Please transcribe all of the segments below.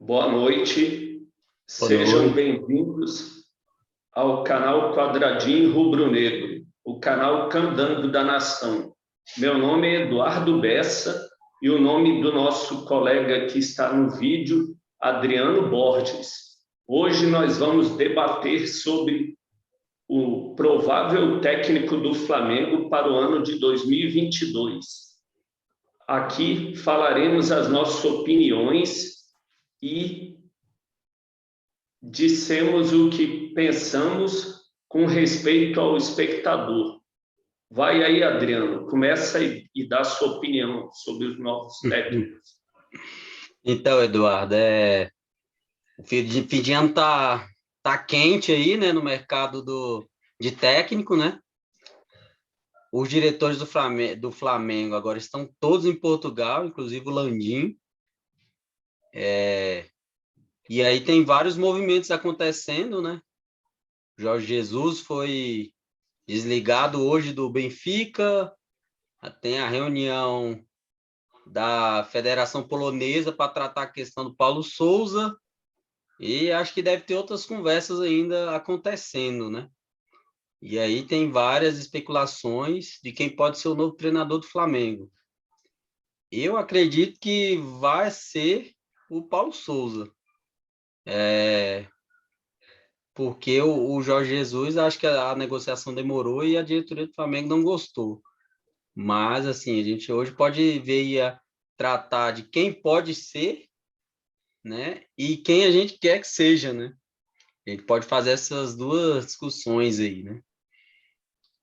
Boa noite, Boa sejam noite. bem-vindos ao canal Quadradinho Rubro-Negro, o canal Candango da Nação. Meu nome é Eduardo Bessa e o nome do nosso colega que está no vídeo, Adriano Borges. Hoje nós vamos debater sobre o provável técnico do Flamengo para o ano de 2022. Aqui falaremos as nossas opiniões e dissemos o que pensamos com respeito ao espectador. Vai aí, Adriano, começa e dá sua opinião sobre os novos técnicos. Então, Eduardo, o fim de ano tá quente aí, né, no mercado de técnico, né? Os diretores do Flamengo agora estão todos em Portugal, inclusive o Landim. E aí tem vários movimentos acontecendo, né? Jorge Jesus foi desligado hoje do Benfica, tem a reunião da Federação Polonesa para tratar a questão do Paulo Sousa, e acho que deve ter outras conversas ainda acontecendo, né? E aí tem várias especulações de quem pode ser o novo treinador do Flamengo. Eu acredito que vai ser o Paulo Sousa. Porque o Jorge Jesus, acho que a negociação demorou e a diretoria do Flamengo não gostou. Mas, assim, a gente hoje pode ver e tratar de quem pode ser, né? E quem a gente quer que seja, né? A gente pode fazer essas duas discussões aí, né?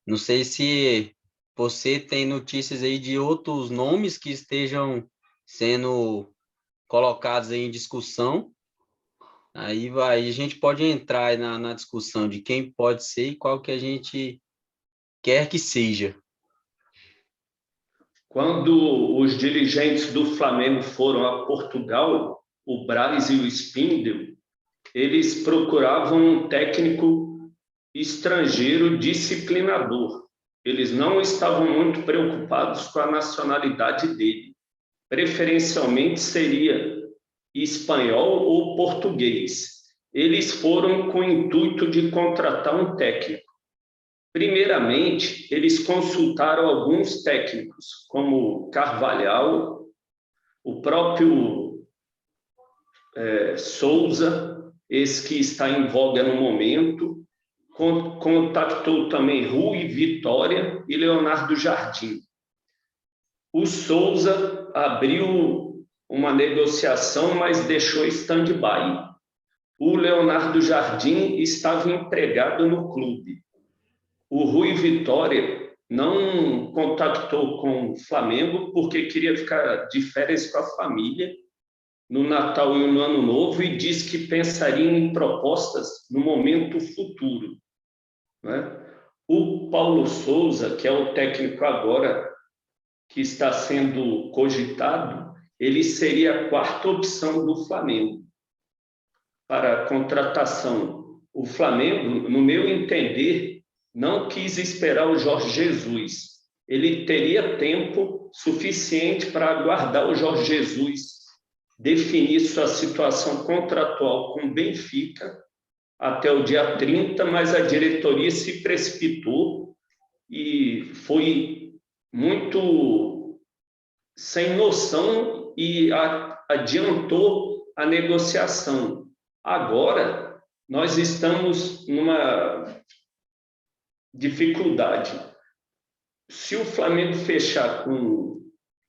Não sei se você tem notícias aí de outros nomes que estejam sendo colocados aí em discussão. Aí a gente pode entrar aí na discussão de quem pode ser e qual que a gente quer que seja. Quando os dirigentes do Flamengo foram a Portugal, o Braz e o Spindel, eles procuravam um técnico estrangeiro disciplinador. Eles não estavam muito preocupados com a nacionalidade dele. Preferencialmente seria espanhol ou português. Eles foram com o intuito de contratar um técnico. Primeiramente, eles consultaram alguns técnicos, como Carvalhal, o próprio Souza, esse que está em voga no momento, contactou também Rui Vitória e Leonardo Jardim. O Souza abriu uma negociação, mas deixou stand-by. O Leonardo Jardim estava empregado no clube. O Rui Vitória não contactou com o Flamengo porque queria ficar de férias com a família no Natal e no Ano Novo e disse que pensaria em propostas no momento futuro, né? O Paulo Sousa, que é o técnico agora que está sendo cogitado, ele seria a quarta opção do Flamengo para a contratação. O Flamengo, no meu entender, não quis esperar o Jorge Jesus. Ele teria tempo suficiente para aguardar o Jorge Jesus definir sua situação contratual com o Benfica até o dia 30, mas a diretoria se precipitou e foi muito sem noção e adiantou a negociação. Agora, nós estamos numa dificuldade. Se o Flamengo fechar com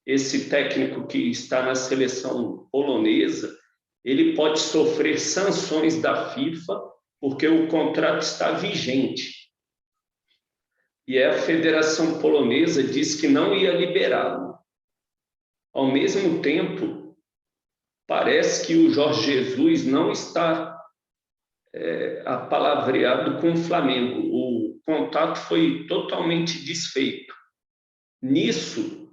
esse técnico que está na seleção polonesa, ele pode sofrer sanções da FIFA, porque o contrato está vigente. E a Federação Polonesa disse que não ia liberá-lo. Ao mesmo tempo, parece que o Jorge Jesus não está apalavreado com o Flamengo. O contato foi totalmente desfeito. Nisso,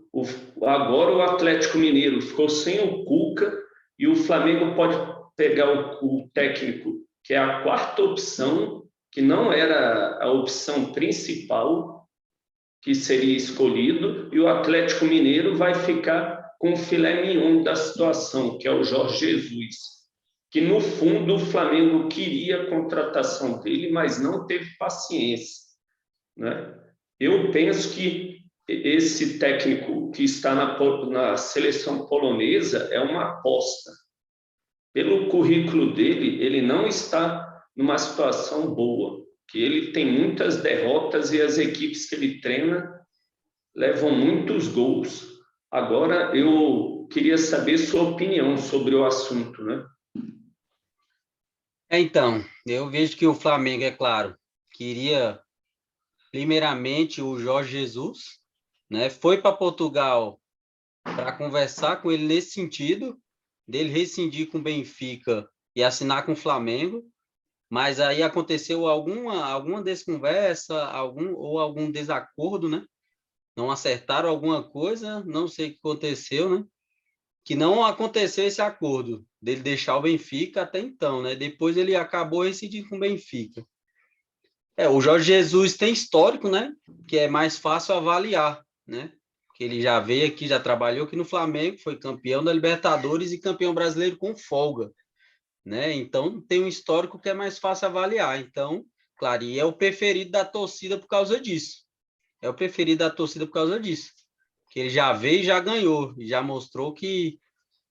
agora o Atlético Mineiro ficou sem o Cuca e o Flamengo pode pegar o técnico, que é a quarta opção, que não era a opção principal que seria escolhido, e o Atlético Mineiro vai ficar com o filé mignon da situação, que é o Jorge Jesus. que no fundo o Flamengo queria a contratação dele, mas não teve paciência, né? Eu penso que esse técnico que está na seleção polonesa é uma aposta. Pelo currículo dele, ele não está numa situação boa, que ele tem muitas derrotas e as equipes que ele treina levam muitos gols. Agora, eu queria saber sua opinião sobre o assunto, né? Então, eu vejo que o Flamengo, é claro, queria primeiramente o Jorge Jesus, né? Foi para Portugal para conversar com ele nesse sentido, dele rescindir com o Benfica e assinar com o Flamengo, mas aí aconteceu alguma desconversa, algum desacordo, né? Não acertaram alguma coisa, não sei o que aconteceu, né? Que não aconteceu esse acordo dele deixar o Benfica até então, né? Depois ele acabou rescindindo com o Benfica. O Jorge Jesus tem histórico, né? Que é mais fácil avaliar, né? Que ele já veio aqui, já trabalhou aqui no Flamengo, foi campeão da Libertadores e campeão brasileiro com folga, né? Então tem um histórico que é mais fácil avaliar. Então, claro, e é o preferido da torcida por causa disso. É o preferido da torcida por causa disso. Que ele já veio e já ganhou, e já mostrou que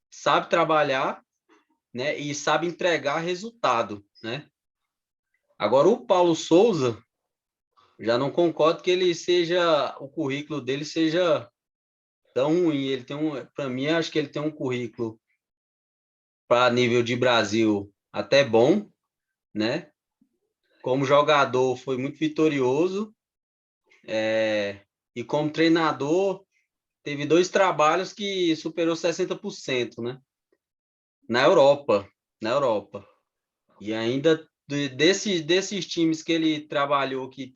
sabe trabalhar, né? E sabe entregar resultado, né? Agora o Paulo Souza, já não concordo que o currículo dele seja tão ruim. Ele tem para mim, acho que ele tem um currículo para nível de Brasil até bom, né? Como jogador foi muito vitorioso, e como treinador teve 2 trabalhos que superou 60%, né? Na Europa, na Europa. E ainda desses times que ele trabalhou, que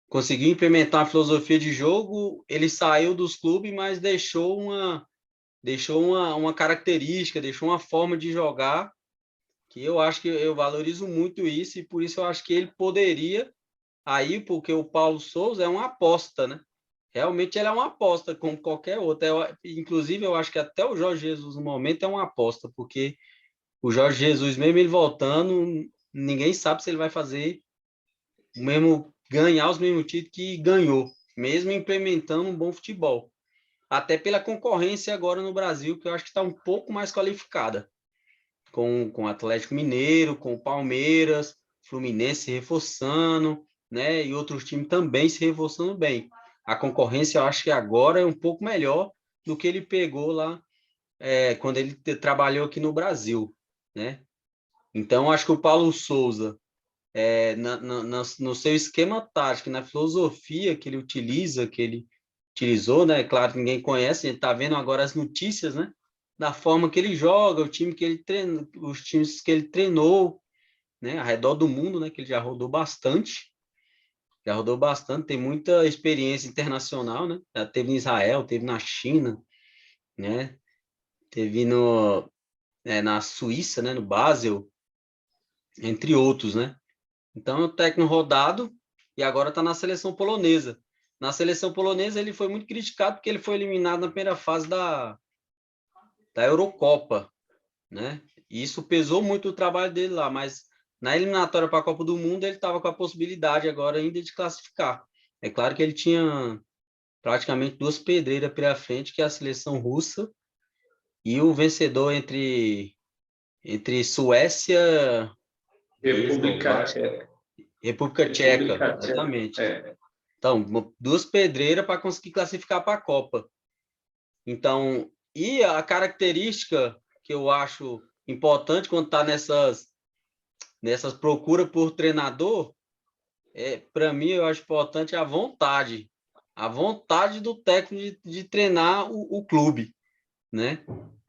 conseguiu implementar uma filosofia de jogo, ele saiu dos clubes, mas deixou uma característica, deixou uma forma de jogar, que eu acho que eu valorizo muito isso, e por isso eu acho que ele poderia aí, porque o Paulo Souza é uma aposta, né? Realmente ele é uma aposta, como qualquer outra. Inclusive, eu acho que até o Jorge Jesus, no momento, é uma aposta, porque o Jorge Jesus, mesmo ele voltando, ninguém sabe se ele vai fazer ganhar os mesmos títulos que ganhou, mesmo implementando um bom futebol. Até pela concorrência agora no Brasil, que eu acho que está um pouco mais qualificada, com o Atlético Mineiro, com o Palmeiras, Fluminense se reforçando, né? E outros times também se reforçando bem. A concorrência, eu acho que agora é um pouco melhor do que ele pegou lá quando ele trabalhou aqui no Brasil, né? Então, acho que o Paulo Souza, no seu esquema tático, na filosofia que ele utiliza, que ele utilizou, né? Claro que ninguém conhece, a gente está vendo agora as notícias, né? Da forma que ele joga, o time que ele treina, os times que ele treinou, né? Ao redor do mundo, né? Que ele já rodou bastante, tem muita experiência internacional, né? Já teve em Israel, teve na China, né? Teve na Suíça, né? No Basel, entre outros, né? Então, é um técnico rodado e agora está na seleção polonesa. Na seleção polonesa, ele foi muito criticado porque ele foi eliminado na primeira fase da Eurocopa, né? E isso pesou muito o trabalho dele lá, mas na eliminatória para a Copa do Mundo, ele estava com a possibilidade agora ainda de classificar. É claro que ele tinha praticamente 2 pedreiras pela frente, que é a seleção russa e o vencedor entre Suécia e República Tcheca. República Tcheca, República Tcheca. exatamente. Então, 2 pedreiras para conseguir classificar para a Copa. Então, e a característica que eu acho importante quando está nessas procuras por treinador, para mim, eu acho importante a vontade do técnico de treinar o clube, né?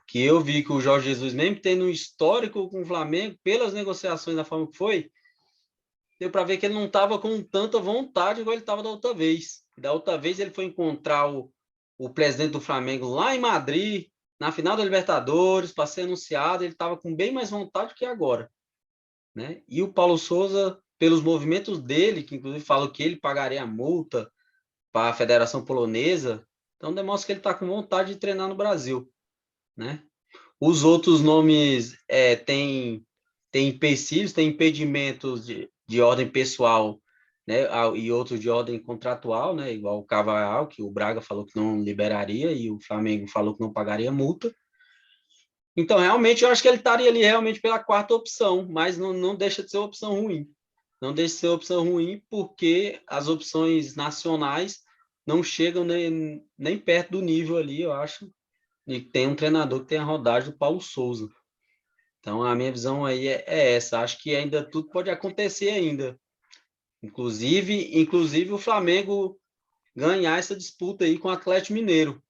Que eu vi que o Jorge Jesus, mesmo tendo um histórico com o Flamengo, pelas negociações da forma que foi, deu para ver que ele não estava com tanta vontade igual ele estava da outra vez. Da outra vez ele foi encontrar o presidente do Flamengo lá em Madrid, na final da Libertadores, para ser anunciado, ele estava com bem mais vontade que agora, né? E o Paulo Souza, pelos movimentos dele, que inclusive falou que ele pagaria a multa para a Federação Polonesa, então demonstra que ele está com vontade de treinar no Brasil, né? Os outros nomes têm empecilhos, têm impedimentos de ordem pessoal, né, e outros de ordem contratual, né, igual o Carvalhal, que o Braga falou que não liberaria e o Flamengo falou que não pagaria multa. Então, realmente, eu acho que ele estaria ali realmente pela quarta opção, mas não deixa de ser uma opção ruim. Não deixa de ser uma opção ruim porque as opções nacionais não chegam nem perto do nível ali, eu acho, e tem um treinador que tem a rodagem do Paulo Souza. Então, a minha visão aí é essa. Acho que ainda tudo pode acontecer ainda. Inclusive o Flamengo ganhar essa disputa aí com o Atlético Mineiro.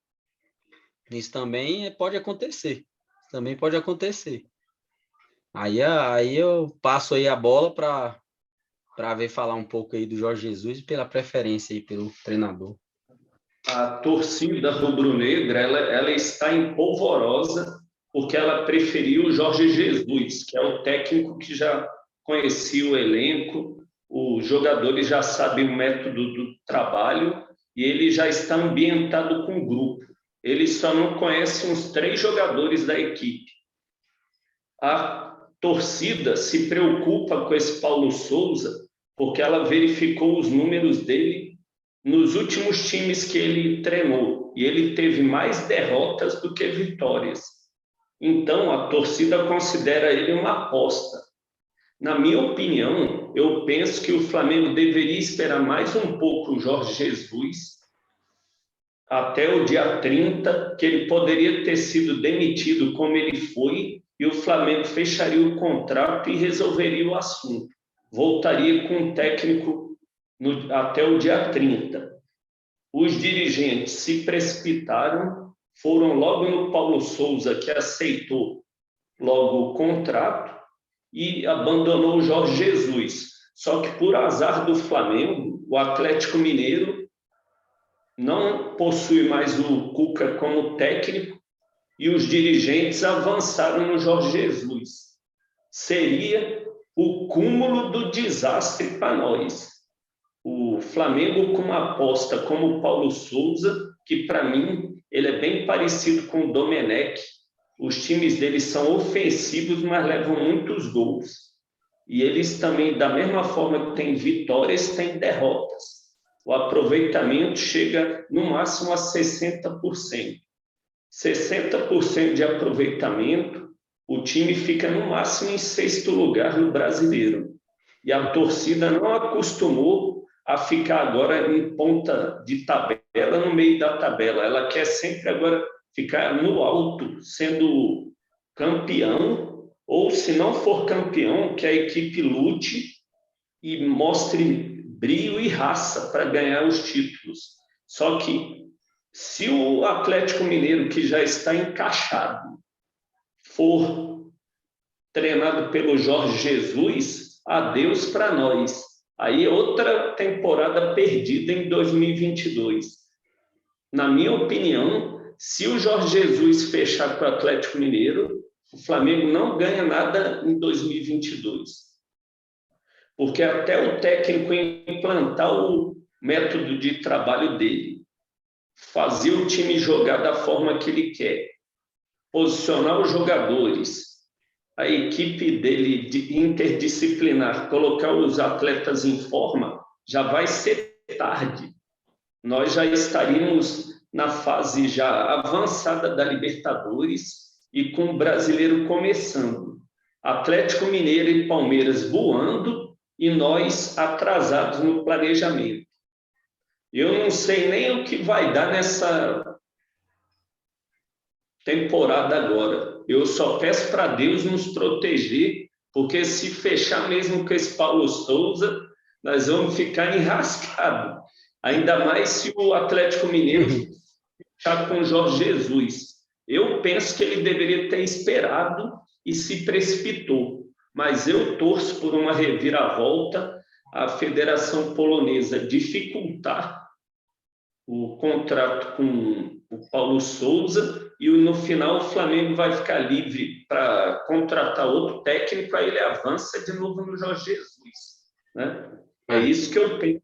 Isso também pode acontecer. Também pode acontecer. Aí eu passo aí a bola para ver falar um pouco aí do Jorge Jesus e pela preferência aí pelo treinador. A torcida rubro-negra ela está em polvorosa porque ela preferiu o Jorge Jesus, que é o técnico que já conhecia o elenco, os jogadores já sabem o método do trabalho e ele já está ambientado com o grupo. Ele só não conhece uns 3 jogadores da equipe. A torcida se preocupa com esse Paulo Souza porque ela verificou os números dele nos últimos times que ele treinou e ele teve mais derrotas do que vitórias. Então, a torcida considera ele uma aposta. Na minha opinião, eu penso que o Flamengo deveria esperar mais um pouco o Jorge Jesus até o dia 30, que ele poderia ter sido demitido como ele foi, e o Flamengo fecharia o contrato e resolveria o assunto. Voltaria com o técnico até o dia 30. Os dirigentes se precipitaram, foram logo no Paulo Souza, que aceitou logo o contrato, e abandonou o Jorge Jesus. Só que, por azar do Flamengo, o Atlético Mineiro não possui mais o Cuca como técnico e os dirigentes avançaram no Jorge Jesus. Seria o cúmulo do desastre para nós. O Flamengo com uma aposta como o Paulo Souza, que para mim ele é bem parecido com o Domenech. Os times deles são ofensivos, mas levam muitos gols. E eles também, da mesma forma que têm vitórias, têm derrotas. O aproveitamento chega no máximo a 60%. 60% de aproveitamento, o time fica no máximo em 6º lugar no Brasileiro. E a torcida não acostumou a ficar agora em ponta de tabela, no meio da tabela. Ela quer sempre agora ficar no alto, sendo campeão, ou se não for campeão, que a equipe lute e mostre brio e raça para ganhar os títulos. Só que se o Atlético Mineiro, que já está encaixado, for treinado pelo Jorge Jesus, adeus para nós. Aí outra temporada perdida em 2022. Na minha opinião, se o Jorge Jesus fechar com o Atlético Mineiro, o Flamengo não ganha nada em 2022. Porque até o técnico implantar o método de trabalho dele, fazer o time jogar da forma que ele quer, posicionar os jogadores, a equipe dele interdisciplinar, colocar os atletas em forma, já vai ser tarde. Nós já estaríamos na fase já avançada da Libertadores e com o Brasileiro começando. Atlético Mineiro e Palmeiras voando e nós atrasados no planejamento. Eu não sei nem o que vai dar nessa temporada agora. Eu só peço para Deus nos proteger, porque se fechar mesmo com esse Paulo Souza, nós vamos ficar enrascados. Ainda mais se o Atlético Mineiro fechar com o Jorge Jesus. Eu penso que ele deveria ter esperado e se precipitou. Mas eu torço por uma reviravolta, a Federação Polonesa dificultar o contrato com o Paulo Souza e no final o Flamengo vai ficar livre para contratar outro técnico, aí ele avança de novo no Jorge Jesus. Né? É isso que eu penso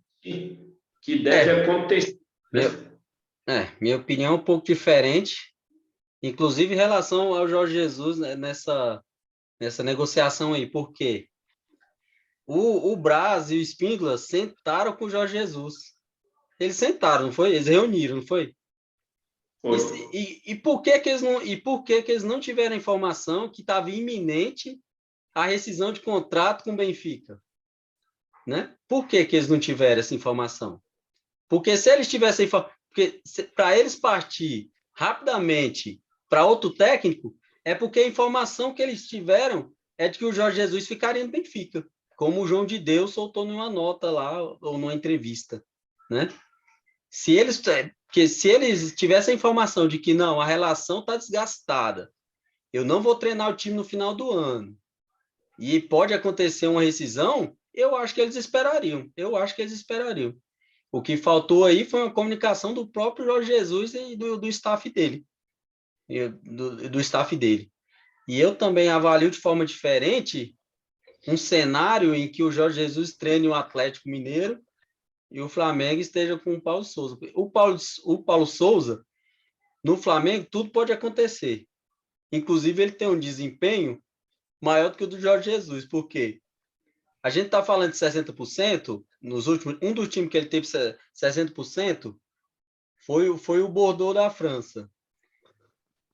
que deve acontecer. Né? Minha opinião é um pouco diferente. Inclusive em relação ao Jorge Jesus, né, nessa negociação aí, por quê? O Braz e o Spindler sentaram com o Jorge Jesus. Eles sentaram, não foi? Eles reuniram, não foi? Foi. E por que que eles não, e por que que eles não tiveram informação que estava iminente a rescisão de contrato com o Benfica? Né? Por que que eles não tiveram essa informação? Porque se eles tivessem porque para eles partir rapidamente para outro técnico, é porque a informação que eles tiveram é de que o Jorge Jesus ficaria no Benfica, como o João de Deus soltou numa nota lá ou numa entrevista, né? Se eles tivessem a informação de que não, a relação está desgastada, eu não vou treinar o time no final do ano e pode acontecer uma rescisão, eu acho que eles esperariam. Eu acho que eles esperariam. O que faltou aí foi uma comunicação do próprio Jorge Jesus e do staff dele. Do staff dele. E eu também avalio de forma diferente um cenário em que o Jorge Jesus treine o Atlético Mineiro e o Flamengo esteja com o Paulo Souza. O Paulo Souza, no Flamengo, tudo pode acontecer. Inclusive, ele tem um desempenho maior do que o do Jorge Jesus. Por quê? A gente está falando de 60%, nos últimos, um dos times que ele teve 60% foi o Bordeaux da França.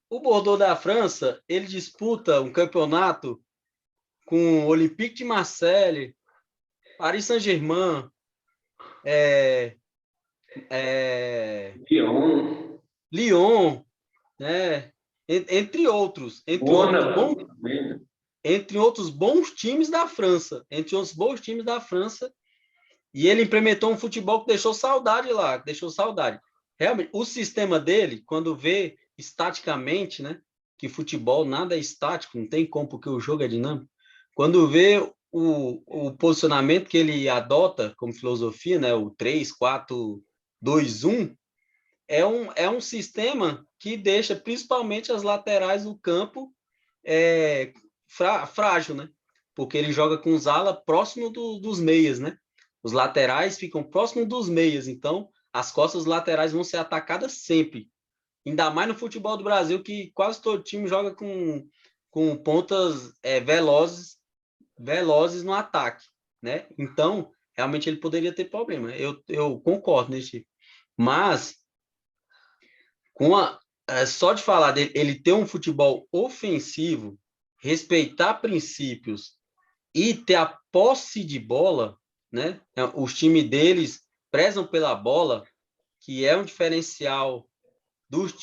O Bordeaux da França, ele disputa um campeonato com o Olympique de Marseille, Paris Saint-Germain, Lyon, Lyon, né? Entre outros, Mônaco também, né? entre outros bons times da França, entre outros bons times da França, e ele implementou um futebol que deixou saudade lá, que deixou saudade. Realmente, o sistema dele, quando vê estaticamente, né, que futebol nada é estático, não tem como, porque o jogo é dinâmico. Quando vê o posicionamento que ele adota como filosofia, né, o 3-4-2-1, é um sistema que deixa principalmente as laterais do campo frágil, né? Porque ele joga com os alas próximo dos meias, né? Os laterais ficam próximos dos meias, então as costas laterais vão ser atacadas sempre. Ainda mais no futebol do Brasil, que quase todo time joga com pontas velozes no ataque, né? Então, realmente ele poderia ter problema. Eu concordo nesse. Mas, só de falar dele, ele ter um futebol ofensivo, respeitar princípios e ter a posse de bola, né? Os times deles prezam pela bola, que é um diferencial dos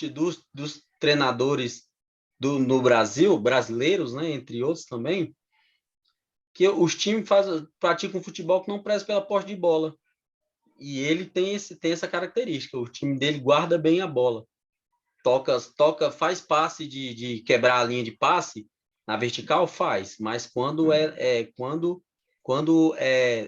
treinadores no Brasil, brasileiros, né? Entre outros também, que os times praticam um futebol que não preza pela posse de bola. E ele tem essa característica, o time dele guarda bem a bola. Faz passe de quebrar a linha de passe, na vertical faz, mas quando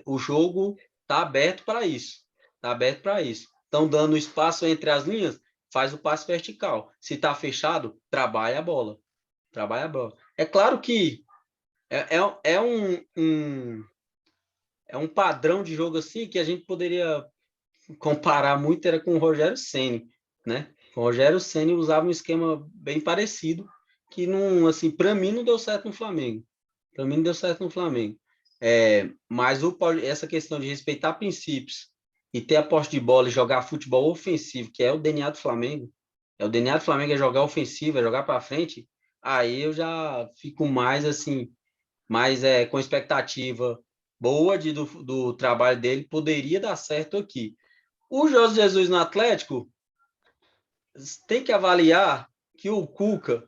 o jogo está aberto para isso. Está aberto para isso. Estão dando espaço entre as linhas, faz o passe vertical. Se está fechado, trabalha a bola. Trabalha a bola. É claro que é um padrão de jogo assim que a gente poderia comparar muito era com o Rogério Ceni, né? O Rogério Ceni usava um esquema bem parecido, que não, assim, para mim não deu certo no Flamengo. Para mim não deu certo no Flamengo. Mas essa questão de respeitar princípios e ter a posse de bola e jogar futebol ofensivo, que é o DNA do Flamengo, é jogar ofensivo, é jogar para frente. Aí eu já fico mais assim, com expectativa boa do trabalho dele, poderia dar certo aqui. O Jorge Jesus no Atlético tem que avaliar que o Cuca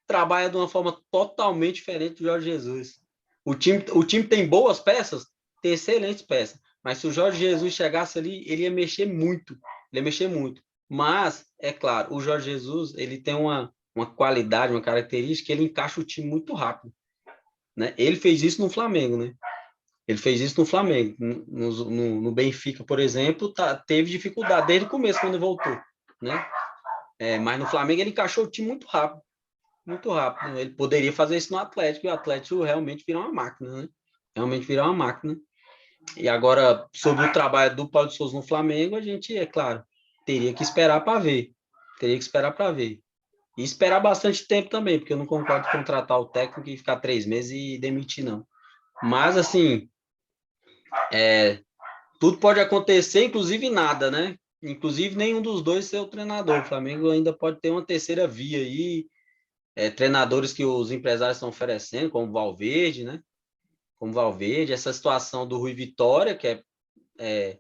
trabalha de uma forma totalmente diferente do Jorge Jesus. O time tem boas peças, tem excelentes peças, mas se o Jorge Jesus chegasse ali, ele ia mexer muito, ele ia mexer muito. Mas, é claro, o Jorge Jesus, ele tem uma qualidade, uma característica, ele encaixa o time muito rápido, né? Ele fez isso no Flamengo, né? Ele fez isso no Flamengo. No Benfica, por exemplo, teve dificuldade desde o começo, quando ele voltou, né? Mas no Flamengo ele encaixou o time muito rápido. Muito rápido. Ele poderia fazer isso no Atlético, e o Atlético realmente virou uma máquina, né? Realmente virou uma máquina. E agora, sobre o trabalho do Paulo Souza no Flamengo, a gente, é claro, teria que esperar para ver. Teria que esperar para ver. E esperar bastante tempo também, porque eu não concordo com contratar o técnico e ficar 3 meses e demitir, não. Mas, assim, tudo pode acontecer, inclusive nada, né? Inclusive nenhum dos dois ser o treinador. O Flamengo ainda pode ter uma terceira via aí, treinadores que os empresários estão oferecendo, como o Valverde, né? Como o Valverde, essa situação do Rui Vitória, que é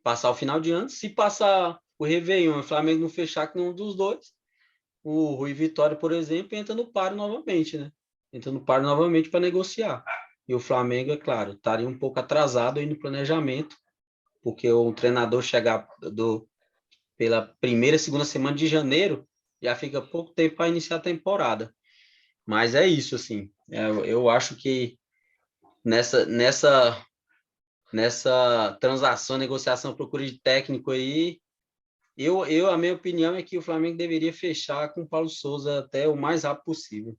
passar o final de ano. Se passar o Réveillon e o Flamengo não fechar com nenhum dos dois, o Rui Vitória, por exemplo, entra no páreo novamente, né? Entra no páreo novamente para negociar. E o Flamengo, é claro, estaria um pouco atrasado aí no planejamento, porque o treinador chegar pela primeira, segunda semana de janeiro, já fica pouco tempo para iniciar a temporada. Mas é isso, assim. Eu acho que nessa transação, negociação, procura de técnico aí, a minha opinião é que o Flamengo deveria fechar com o Paulo Souza até o mais rápido possível.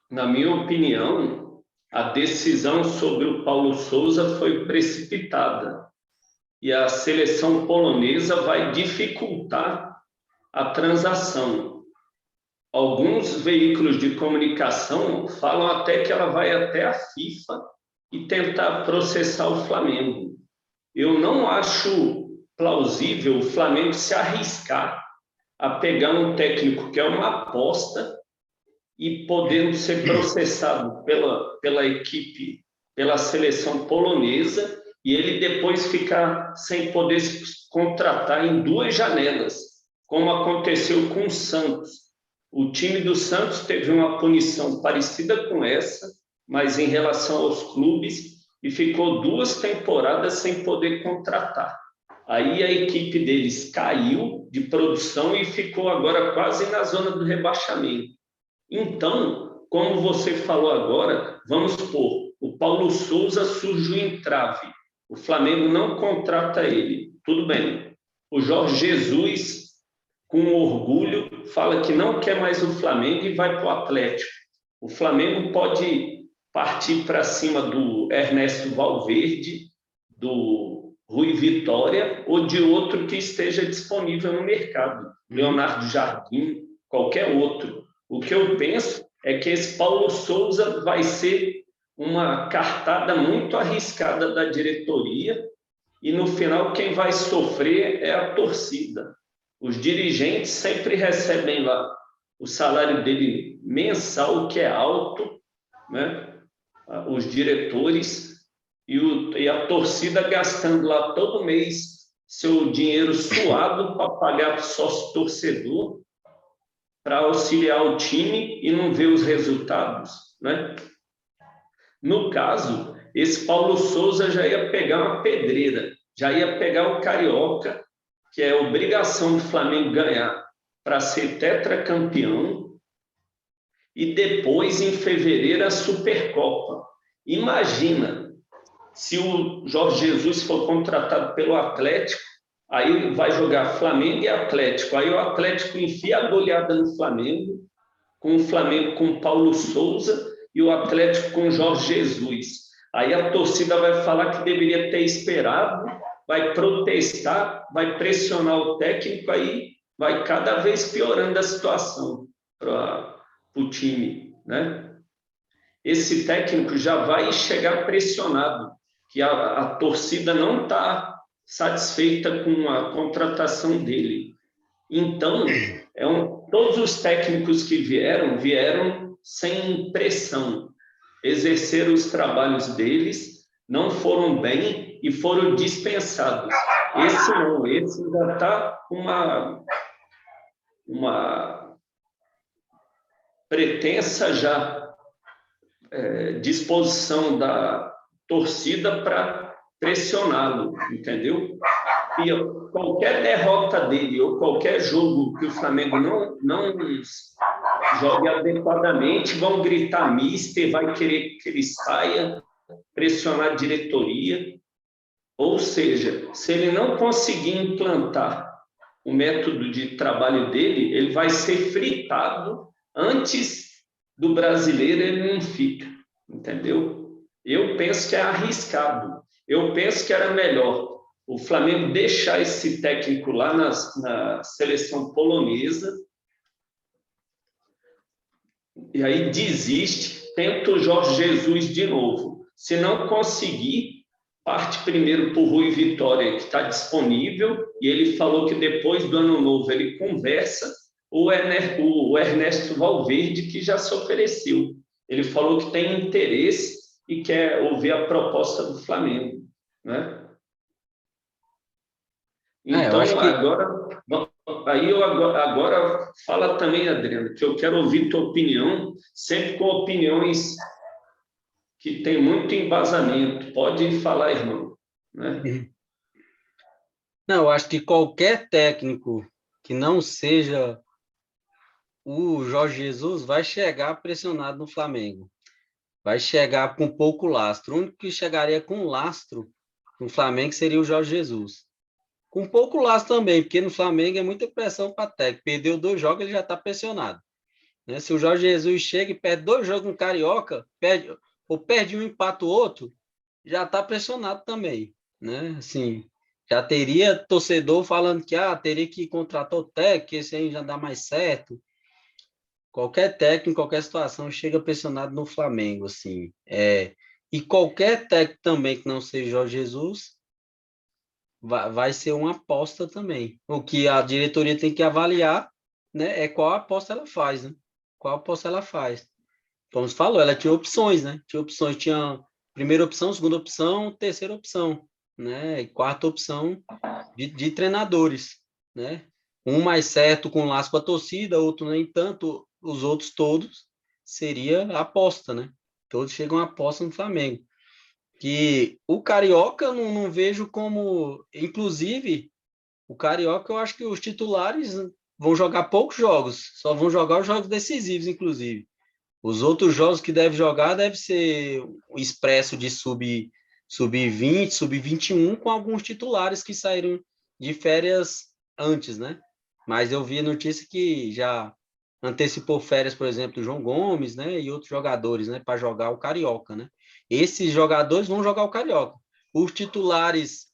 Na minha opinião, a decisão sobre o Paulo Souza foi precipitada e a seleção polonesa vai dificultar a transação. Alguns veículos de comunicação falam até que ela vai até a FIFA e tentar processar o Flamengo. Eu não acho plausível o Flamengo se arriscar a pegar um técnico que é uma aposta e podendo ser processado pela equipe, pela seleção polonesa, e ele depois ficar sem poder se contratar em 2 janelas, como aconteceu com o Santos. O time do Santos teve uma punição parecida com essa, mas em relação aos clubes, e ficou 2 temporadas sem poder contratar. Aí a equipe deles caiu de produção e ficou agora quase na zona do rebaixamento. Então, como você falou agora, vamos supor, o Paulo Souza surge o entrave, o Flamengo não contrata ele, tudo bem. O Jorge Jesus, com orgulho, fala que não quer mais o Flamengo e vai para o Atlético. O Flamengo pode partir para cima do Ernesto Valverde, do Rui Vitória ou de outro que esteja disponível no mercado, Leonardo Jardim, qualquer outro. O que eu penso é que esse Paulo Souza vai ser uma cartada muito arriscada da diretoria e, no final, quem vai sofrer é a torcida. Os dirigentes sempre recebem lá o salário dele mensal, que é alto, né? Os diretores, e a torcida gastando lá todo mês seu dinheiro suado para pagar sócio-torcedor, para auxiliar o time e não ver os resultados, né? No caso, esse Paulo Souza já ia pegar uma pedreira, já ia pegar o Carioca, que é obrigação do Flamengo ganhar para ser tetracampeão, e depois, em fevereiro, a Supercopa. Imagina, se o Jorge Jesus for contratado pelo Atlético, aí vai jogar Flamengo e Atlético. Aí o Atlético enfia a goleada no Flamengo, com o Flamengo com Paulo Souza e o Atlético com Jorge Jesus. Aí a torcida vai falar que deveria ter esperado, vai protestar, vai pressionar o técnico, aí vai cada vez piorando a situação para o time, né? Esse técnico já vai chegar pressionado, que a torcida não está satisfeita com a contratação dele. Então, todos os técnicos que vieram sem pressão, exerceram os trabalhos deles, não foram bem e foram dispensados. Esse não, esse já está com uma pretensa já disposição da torcida para pressioná-lo, entendeu? E qualquer derrota dele ou qualquer jogo que o Flamengo não jogue adequadamente, vão gritar mister, vai querer que ele saia, pressionar a diretoria. Ou seja, se ele não conseguir implantar o método de trabalho dele, ele vai ser fritado antes do brasileiro, ele não fica, entendeu? Eu penso que é arriscado. Eu penso que era melhor o Flamengo deixar esse técnico lá na seleção polonesa, e aí desiste, tenta o Jorge Jesus de novo. Se não conseguir, parte primeiro para o Rui Vitória, que está disponível, e ele falou que depois do Ano Novo ele conversa, o Ernesto Valverde, que já se ofereceu. Ele falou que tem interesse e quer ouvir a proposta do Flamengo, né? Eu acho Então, que agora fala também, Adriano, que eu quero ouvir tua opinião, sempre com opiniões que têm muito embasamento. Pode falar, irmão. Né? não, eu acho que qualquer técnico que não seja o Jorge Jesus vai chegar pressionado no Flamengo. Vai chegar com pouco lastro. O único que chegaria com lastro no Flamengo seria o Jorge Jesus. Com pouco lastro também, porque no Flamengo é muita pressão para técnico. Perdeu 2 jogos, ele já está pressionado. Né? Se o Jorge Jesus chega e perde 2 jogos no Carioca, perde um, empata o outro, já está pressionado também. Né? Assim, já teria torcedor falando que teria que contratar o técnico, que esse aí já dá mais certo. Qualquer técnico, em qualquer situação, chega pressionado no Flamengo, assim. E qualquer técnico também que não seja Jorge Jesus vai ser uma aposta também. O que a diretoria tem que avaliar, né, é qual aposta ela faz, né? Qual aposta ela faz. Como você falou, ela tinha opções, né? Tinha opções, tinha primeira opção, segunda opção, terceira opção, né? E quarta opção de treinadores, né? Um mais certo com laço com a torcida, outro nem tanto, os outros todos seria a aposta, né? Todos chegam a aposta no Flamengo. Que o Carioca eu não vejo como, inclusive, o Carioca eu acho que os titulares vão jogar poucos jogos, só vão jogar os jogos decisivos, inclusive. Os outros jogos que deve jogar deve ser o expresso de sub-20, sub-21, com alguns titulares que saíram de férias antes, né? Mas eu vi a notícia que já antecipou férias, por exemplo, do João Gomes, né? E outros jogadores, né? Para jogar o Carioca, né? Esses jogadores vão jogar o Carioca. Os titulares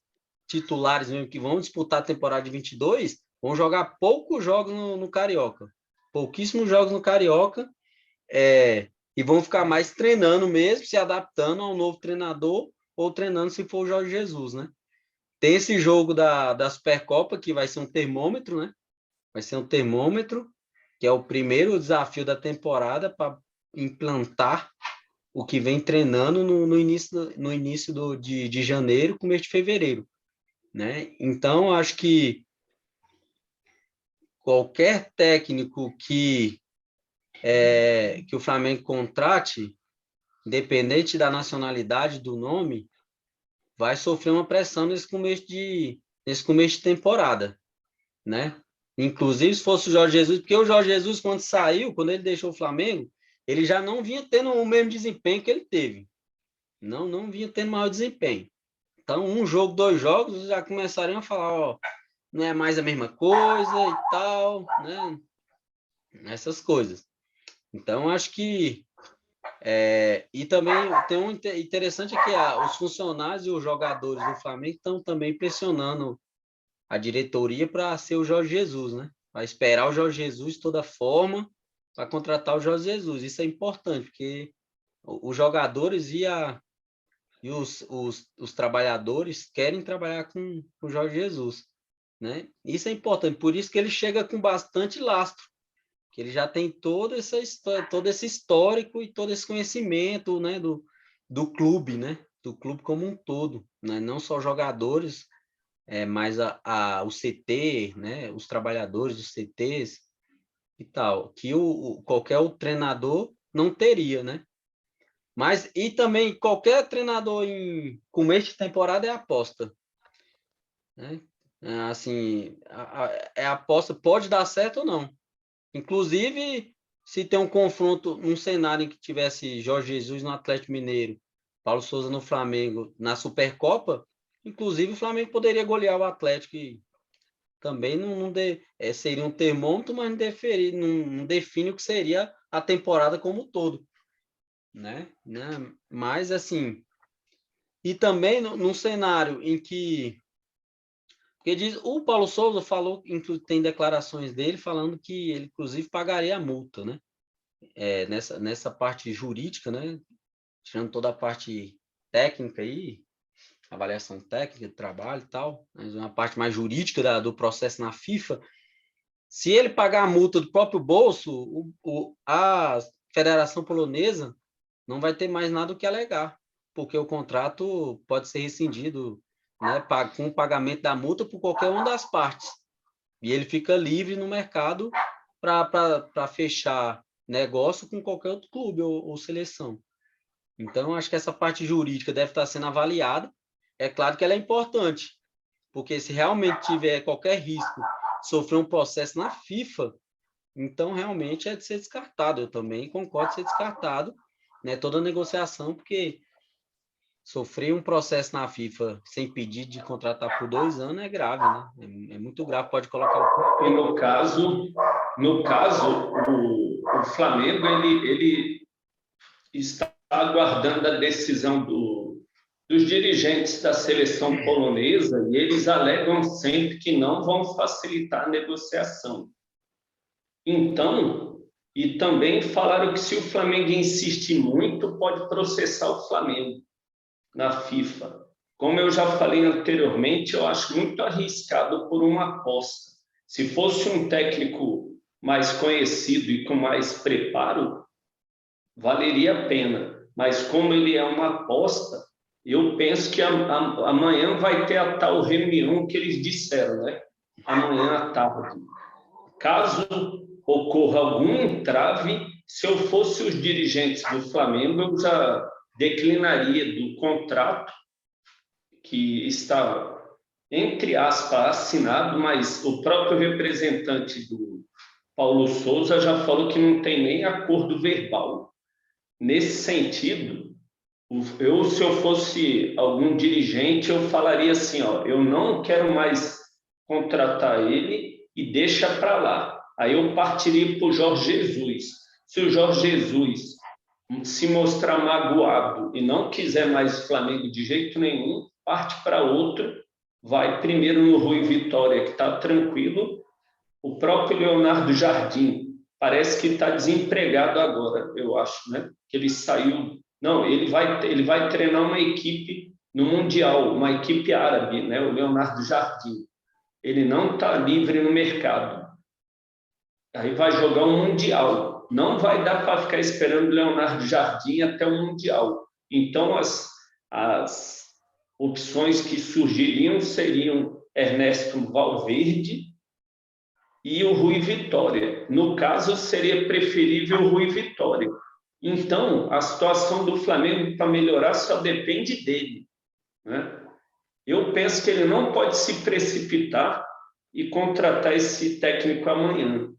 mesmo que vão disputar a temporada de 22, vão jogar poucos jogos no Carioca. Pouquíssimos jogos no Carioca, e vão ficar mais treinando mesmo, se adaptando ao novo treinador, ou treinando se for o Jorge Jesus, né? Tem esse jogo da Supercopa, que vai ser um termômetro, né? Vai ser um termômetro, que é o primeiro desafio da temporada para implantar o que vem treinando no início de janeiro, começo de fevereiro, né? Então, acho que qualquer técnico que o Flamengo contrate, independente da nacionalidade, do nome, vai sofrer uma pressão nesse começo de temporada, né? Inclusive, se fosse o Jorge Jesus, porque o Jorge Jesus, quando saiu, quando ele deixou o Flamengo, ele já não vinha tendo o mesmo desempenho que ele teve. Não vinha tendo maior desempenho. Então, um jogo, 2 jogos, já começariam a falar, ó, não é mais a mesma coisa e tal, né? Essas coisas. Então, acho que e também tem um interessante é que os funcionários e os jogadores do Flamengo estão também pressionando a diretoria para ser o Jorge Jesus, né? Vai esperar o Jorge Jesus de toda forma para contratar o Jorge Jesus. Isso é importante, porque os jogadores e os trabalhadores querem trabalhar com o Jorge Jesus, né? Isso é importante, por isso que ele chega com bastante lastro, que ele já tem toda essa história, todo esse histórico e todo esse conhecimento, né, do clube, né, do clube como um todo, né, não só jogadores, mas o CT, né, os trabalhadores dos CTs e tal, que qualquer treinador não teria, né? Mas e também qualquer treinador em começo de temporada é aposta, né? Assim, é aposta, pode dar certo ou não. Inclusive, se tem um confronto, um cenário em que tivesse Jorge Jesus no Atlético Mineiro, Paulo Souza no Flamengo, na Supercopa, inclusive o Flamengo poderia golear o Atlético e também seria um termômetro, mas não define o que seria a temporada como um todo, né? Mas, assim, e também num cenário em que porque o Paulo Souza falou, tem declarações dele falando que ele, inclusive, pagaria a multa, né? nessa parte jurídica, né? Tirando toda a parte técnica aí, avaliação técnica de trabalho e tal, mas uma parte mais jurídica do processo na FIFA, se ele pagar a multa do próprio bolso, a Federação Polonesa não vai ter mais nada o que alegar, porque o contrato pode ser rescindido, né, com o pagamento da multa por qualquer uma das partes. E ele fica livre no mercado para fechar negócio com qualquer outro clube ou seleção. Então, acho que essa parte jurídica deve estar sendo avaliada. É claro que ela é importante, porque se realmente tiver qualquer risco de sofrer um processo na FIFA, então realmente é de ser descartado. Eu também concordo de ser descartado, né, toda negociação, porque sofrer um processo na FIFA sem pedido de contratar por 2 anos é grave, né? É muito grave, pode colocar o... E no caso o Flamengo ele está aguardando a decisão dos dirigentes da seleção polonesa e eles alegam sempre que não vão facilitar a negociação. Então, e também falaram que se o Flamengo insistir muito, pode processar o Flamengo na FIFA. Como eu já falei anteriormente, eu acho muito arriscado por uma aposta. Se fosse um técnico mais conhecido e com mais preparo, valeria a pena. Mas como ele é uma aposta, eu penso que amanhã vai ter a tal reunião que eles disseram, né? Amanhã à tarde. Caso ocorra algum entrave, se eu fosse os dirigentes do Flamengo, eu já declinaria do contrato que está, entre aspas, assinado, mas o próprio representante do Paulo Souza já falou que não tem nem acordo verbal. Nesse sentido, se eu fosse algum dirigente, eu falaria assim, ó, eu não quero mais contratar ele e deixa para lá. Aí eu partiria para o Jorge Jesus. Se o Jorge Jesus se mostrar magoado e não quiser mais Flamengo de jeito nenhum, parte para outro, vai primeiro no Rui Vitória, que está tranquilo, o próprio Leonardo Jardim, parece que está desempregado agora, eu acho, né? Que ele saiu... Não, ele vai treinar uma equipe no Mundial, uma equipe árabe, né? O Leonardo Jardim. Ele não está livre no mercado. Aí vai jogar um Mundial. Não vai dar para ficar esperando o Leonardo Jardim até o Mundial. Então, as opções que surgiriam seriam Ernesto Valverde e o Rui Vitória. No caso, seria preferível o Rui Vitória. Então, a situação do Flamengo para melhorar só depende dele, né? Eu penso que ele não pode se precipitar e contratar esse técnico amanhã,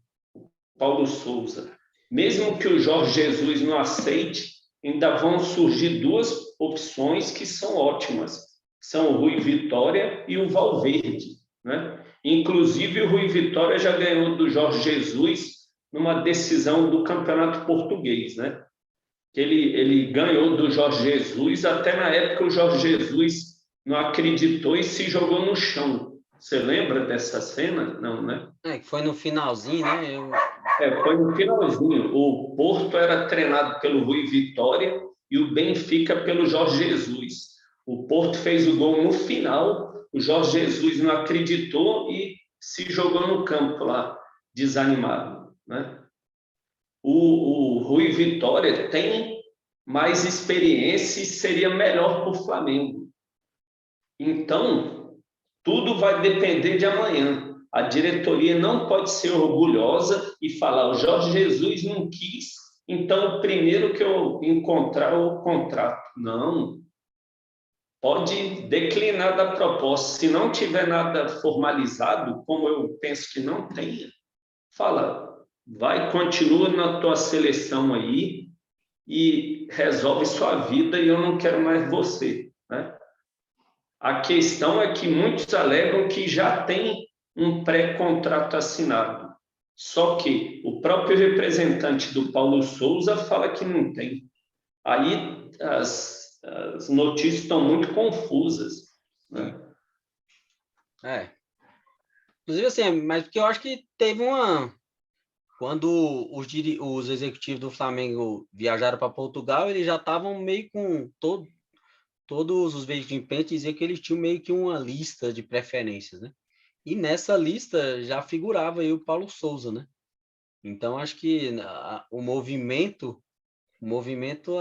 Paulo Souza. Mesmo que o Jorge Jesus não aceite, ainda vão surgir 2 opções que são ótimas. São o Rui Vitória e o Valverde, né? Inclusive, o Rui Vitória já ganhou do Jorge Jesus numa decisão do Campeonato Português, né? Ele ganhou do Jorge Jesus, até na época o Jorge Jesus não acreditou e se jogou no chão. Você lembra dessa cena? Não, né? que foi no finalzinho, né? Foi no finalzinho. O Porto era treinado pelo Rui Vitória e o Benfica pelo Jorge Jesus. O Porto fez o gol no final, o Jorge Jesus não acreditou e se jogou no campo lá, desanimado, né? O Rui Vitória tem mais experiência e seria melhor para o Flamengo. Então, tudo vai depender de amanhã. A diretoria não pode ser orgulhosa e falar: o Jorge Jesus não quis, então primeiro que eu encontrar o contrato. Não. Pode declinar da proposta. Se não tiver nada formalizado, como eu penso que não tenha, fala: vai, continua na tua seleção aí e resolve sua vida e eu não quero mais você, né? A questão é que muitos alegam que já tem um pré-contrato assinado. Só que o próprio representante do Paulo Souza fala que não tem. Aí as notícias estão muito confusas, né? Inclusive, assim, mas porque eu acho que teve quando os executivos do Flamengo viajaram para Portugal, eles já estavam meio com todos os veículos de imprensa diziam que eles tinham meio que uma lista de preferências, né? E nessa lista já figurava aí o Paulo Souza, né? Então acho que o movimento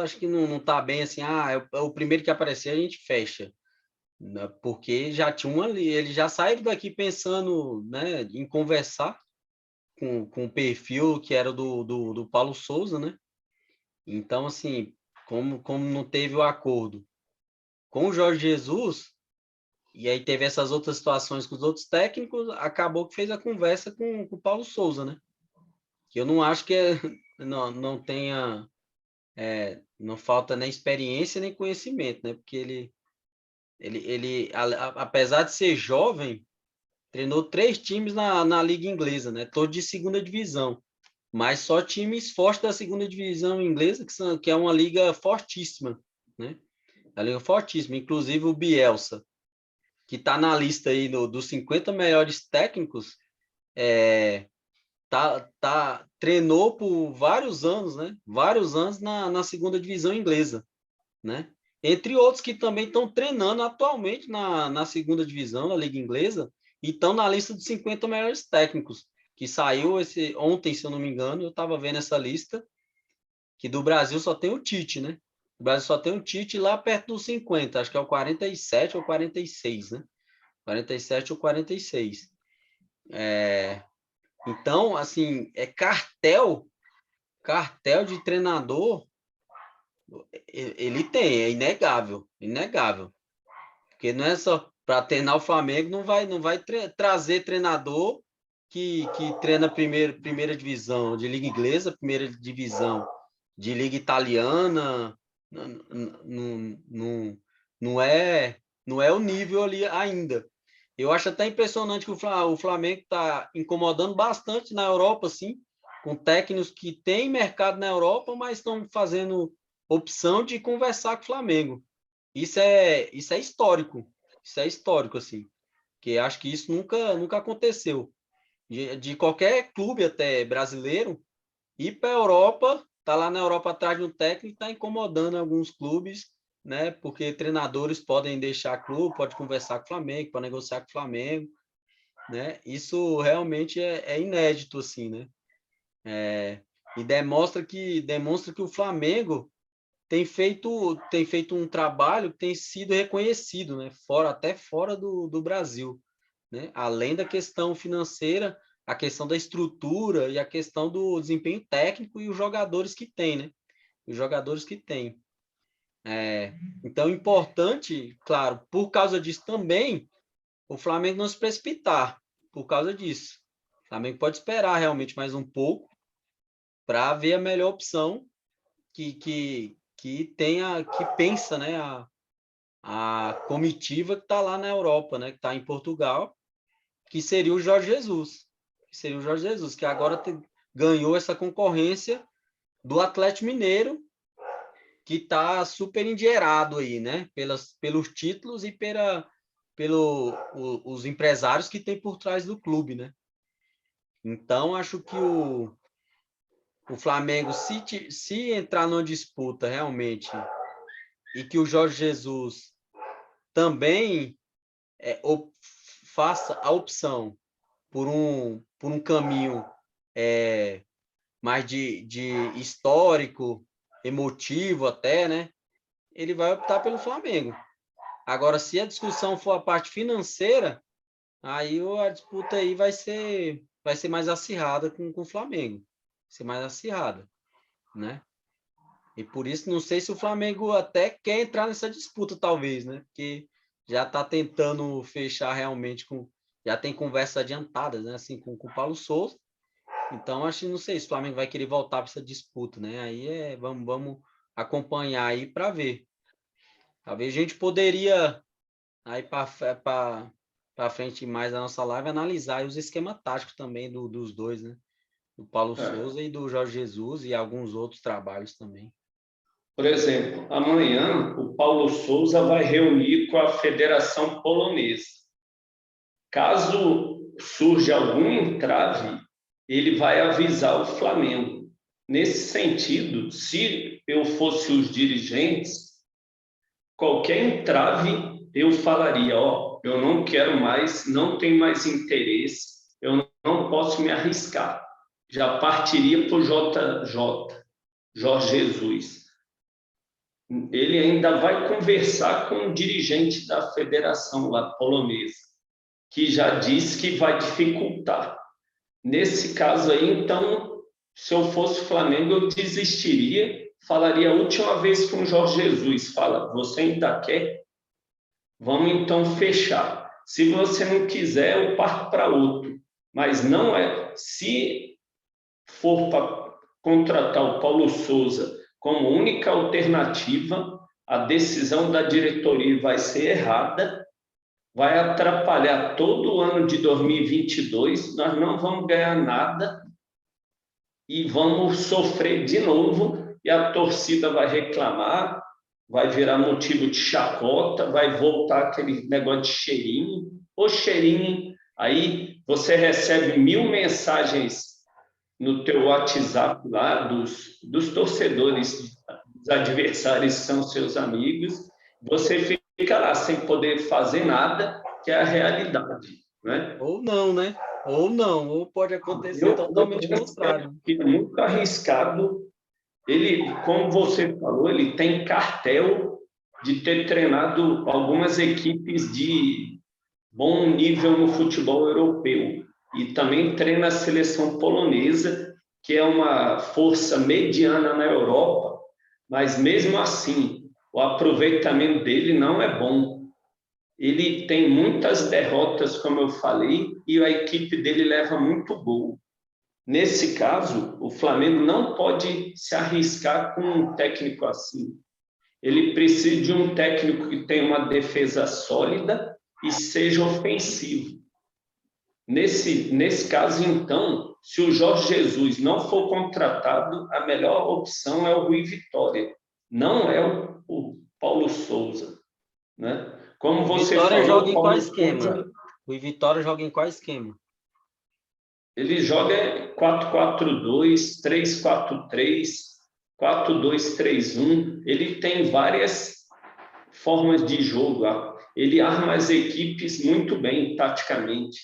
acho que não está bem assim, é o primeiro que aparecer a gente fecha, né? Porque já tinha uma ali, eles já saíram daqui pensando, né, em conversar com o perfil que era do Paulo Souza, né? Então, assim, como não teve o acordo com o Jorge Jesus, e aí teve essas outras situações com os outros técnicos, acabou que fez a conversa com o Paulo Souza, né? Que eu não acho que não tenha, não falta nem experiência nem conhecimento, né? Porque apesar de ser jovem, treinou 3 times na Liga Inglesa, né? Todos de segunda divisão. Mas só times fortes da segunda divisão inglesa, que é uma liga fortíssima, né? A liga fortíssima. Inclusive o Bielsa, que está na lista aí dos 50 melhores técnicos, treinou por vários anos, né? Vários anos na segunda divisão inglesa, né? Entre outros que também estão treinando atualmente na segunda divisão, na Liga Inglesa, e estão na lista dos 50 melhores técnicos, que saiu ontem, se eu não me engano, eu estava vendo essa lista, que do Brasil só tem o Tite, né? O Brasil só tem o Tite lá perto dos 50, acho que é o 47 ou 46, né? 47 ou 46. Então, assim, cartel de treinador, ele tem, é inegável, inegável. Porque não é só para treinar o Flamengo, não vai trazer treinador que treina primeira divisão de Liga Inglesa, primeira divisão de Liga Italiana, não, não, não é o nível ali ainda. Eu acho até impressionante que o Flamengo está incomodando bastante na Europa, assim, com técnicos que têm mercado na Europa, mas estão fazendo opção de conversar com o Flamengo. Isso é histórico. Isso é histórico, assim. Que acho que isso nunca aconteceu. De qualquer clube até brasileiro ir para a Europa, tá lá na Europa atrás de um técnico, está incomodando alguns clubes, né? Porque treinadores podem deixar clube, pode conversar com o Flamengo, pode negociar com o Flamengo, né? Isso realmente é inédito, assim, né? E demonstra que o Flamengo tem feito um trabalho que tem sido reconhecido, né? Até fora do Brasil, né? Além da questão financeira, a questão da estrutura e a questão do desempenho técnico e os jogadores que tem, né? Os jogadores que tem. Então, importante, claro, por causa disso também, o Flamengo não se precipitar, por causa disso. O Flamengo pode esperar realmente mais um pouco para ver a melhor opção que tenha, que pensa, né, a comitiva que está lá na Europa, né, que está em Portugal, que seria o Jorge Jesus, que agora ganhou essa concorrência do Atlético Mineiro, que está super endinheirado aí, né, pelos títulos e pelos empresários que tem por trás do clube, né? Então, acho que o Flamengo, se entrar numa disputa realmente e que o Jorge Jesus também faça a opção por um caminho mais de histórico, emotivo até, né? Ele vai optar pelo Flamengo. Agora, se a discussão for a parte financeira, aí a disputa aí vai ser mais acirrada com o Flamengo. Vai ser mais acirrada, né? E por isso, não sei se o Flamengo até quer entrar nessa disputa, talvez, né? Porque já está tentando fechar realmente já tem conversas adiantadas, né? Assim, com o Paulo Souza. Então, acho que não sei se o Flamengo vai querer voltar para essa disputa, né? Aí vamos acompanhar aí para ver. Talvez a gente poderia, aí para frente mais da nossa live, analisar os esquemas táticos também dos dois, né? Do Paulo Souza e do Jorge Jesus e alguns outros trabalhos também. Por exemplo, amanhã o Paulo Souza vai reunir com a Federação Polonesa. Caso surja algum entrave ele vai avisar o Flamengo. Nesse sentido, se eu fosse os dirigentes, qualquer entrave eu falaria, ó, eu não quero mais, não tenho mais interesse, eu não posso me arriscar. Já partiria para o JJ, Jorge Jesus. Ele ainda vai conversar com o dirigente da federação lá polonesa, que já disse que vai dificultar. Nesse caso aí, então, se eu fosse Flamengo, eu desistiria, falaria a última vez com o Jorge Jesus, fala, você ainda quer? Vamos então fechar. Se você não quiser, eu parto para outro. Mas não é, se for para contratar o Paulo Souza como única alternativa, a decisão da diretoria vai ser errada, vai atrapalhar todo o ano de 2022, nós não vamos ganhar nada e vamos sofrer de novo, e a torcida vai reclamar, vai virar motivo de chacota, vai voltar aquele negócio de cheirinho, o cheirinho, aí você recebe 1000 mensagens no teu WhatsApp lá dos torcedores, dos adversários que são seus amigos, você fica lá sem poder fazer nada, que é a realidade, né? Ou não, né? Ou não, ou pode acontecer totalmente o contrário. É muito arriscado. Ele, como você falou, ele tem cartel de ter treinado algumas equipes de bom nível no futebol europeu e também treina a seleção polonesa, que é uma força mediana na Europa, mas mesmo assim, o aproveitamento dele não é bom. Ele tem muitas derrotas, como eu falei, e a equipe dele leva muito gol. Nesse caso, o Flamengo não pode se arriscar com um técnico assim. Ele precisa de um técnico que tenha uma defesa sólida e seja ofensivo. Nesse caso, então, se o Jorge Jesus não for contratado, a melhor opção é o Rui Vitória, não é o Paulo Souza, né? Como você Vitória falou, joga em qual Paulo esquema? Souza, O Vitória joga em qual esquema? ele joga 4-4-2, 3-4-3, 4-2-3-1. Ele tem várias formas de jogo. Ele arma as equipes muito bem, taticamente.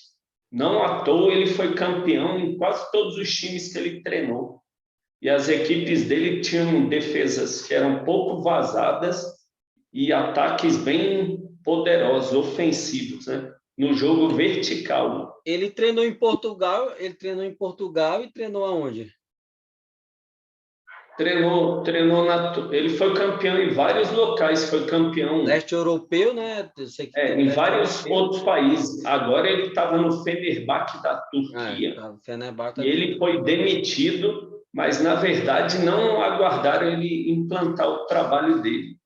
Não à toa ele foi campeão em quase todos os times que ele treinou. E as equipes dele tinham defesas que eram pouco vazadas e ataques bem poderosos, ofensivos, né? No jogo vertical. Ele treinou em Portugal e treinou aonde? Ele foi campeão em vários locais, foi campeão Leste europeu, né? Eu sei que tem em leste vários europeu. outros países. Agora ele estava no Fenerbahçe da Turquia Tá, o Fenerbahçe e tá ele tudo. foi demitido, mas na verdade não aguardaram ele implantar o trabalho dele.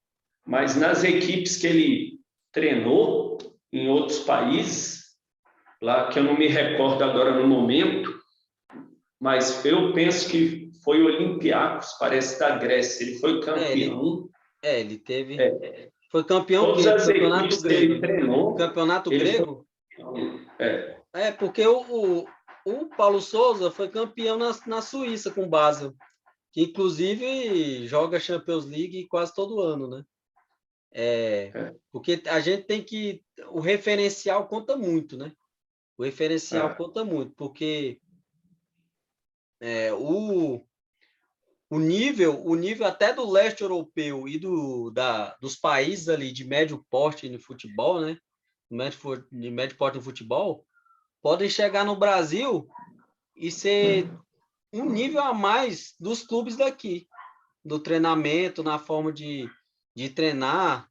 Mas nas equipes que ele treinou em outros países, lá que eu não me recordo agora no momento, mas eu penso que foi o Olympiacos, parece da Grécia. Ele foi campeão. Ele teve. Foi campeão o Todas quê? as Campeonato equipes que ele grego. treinou, Campeonato ele foi. grego? Porque o Paulo Souza foi campeão na Suíça com o Basel, que inclusive joga Champions League quase todo ano, né? Porque a gente tem que. O referencial conta muito, né? O referencial conta muito, porque o nível até do leste europeu e dos países ali de médio porte no futebol, né? De médio porte no futebol, podem chegar no Brasil e ser um nível a mais dos clubes daqui, do treinamento, na forma de treinar.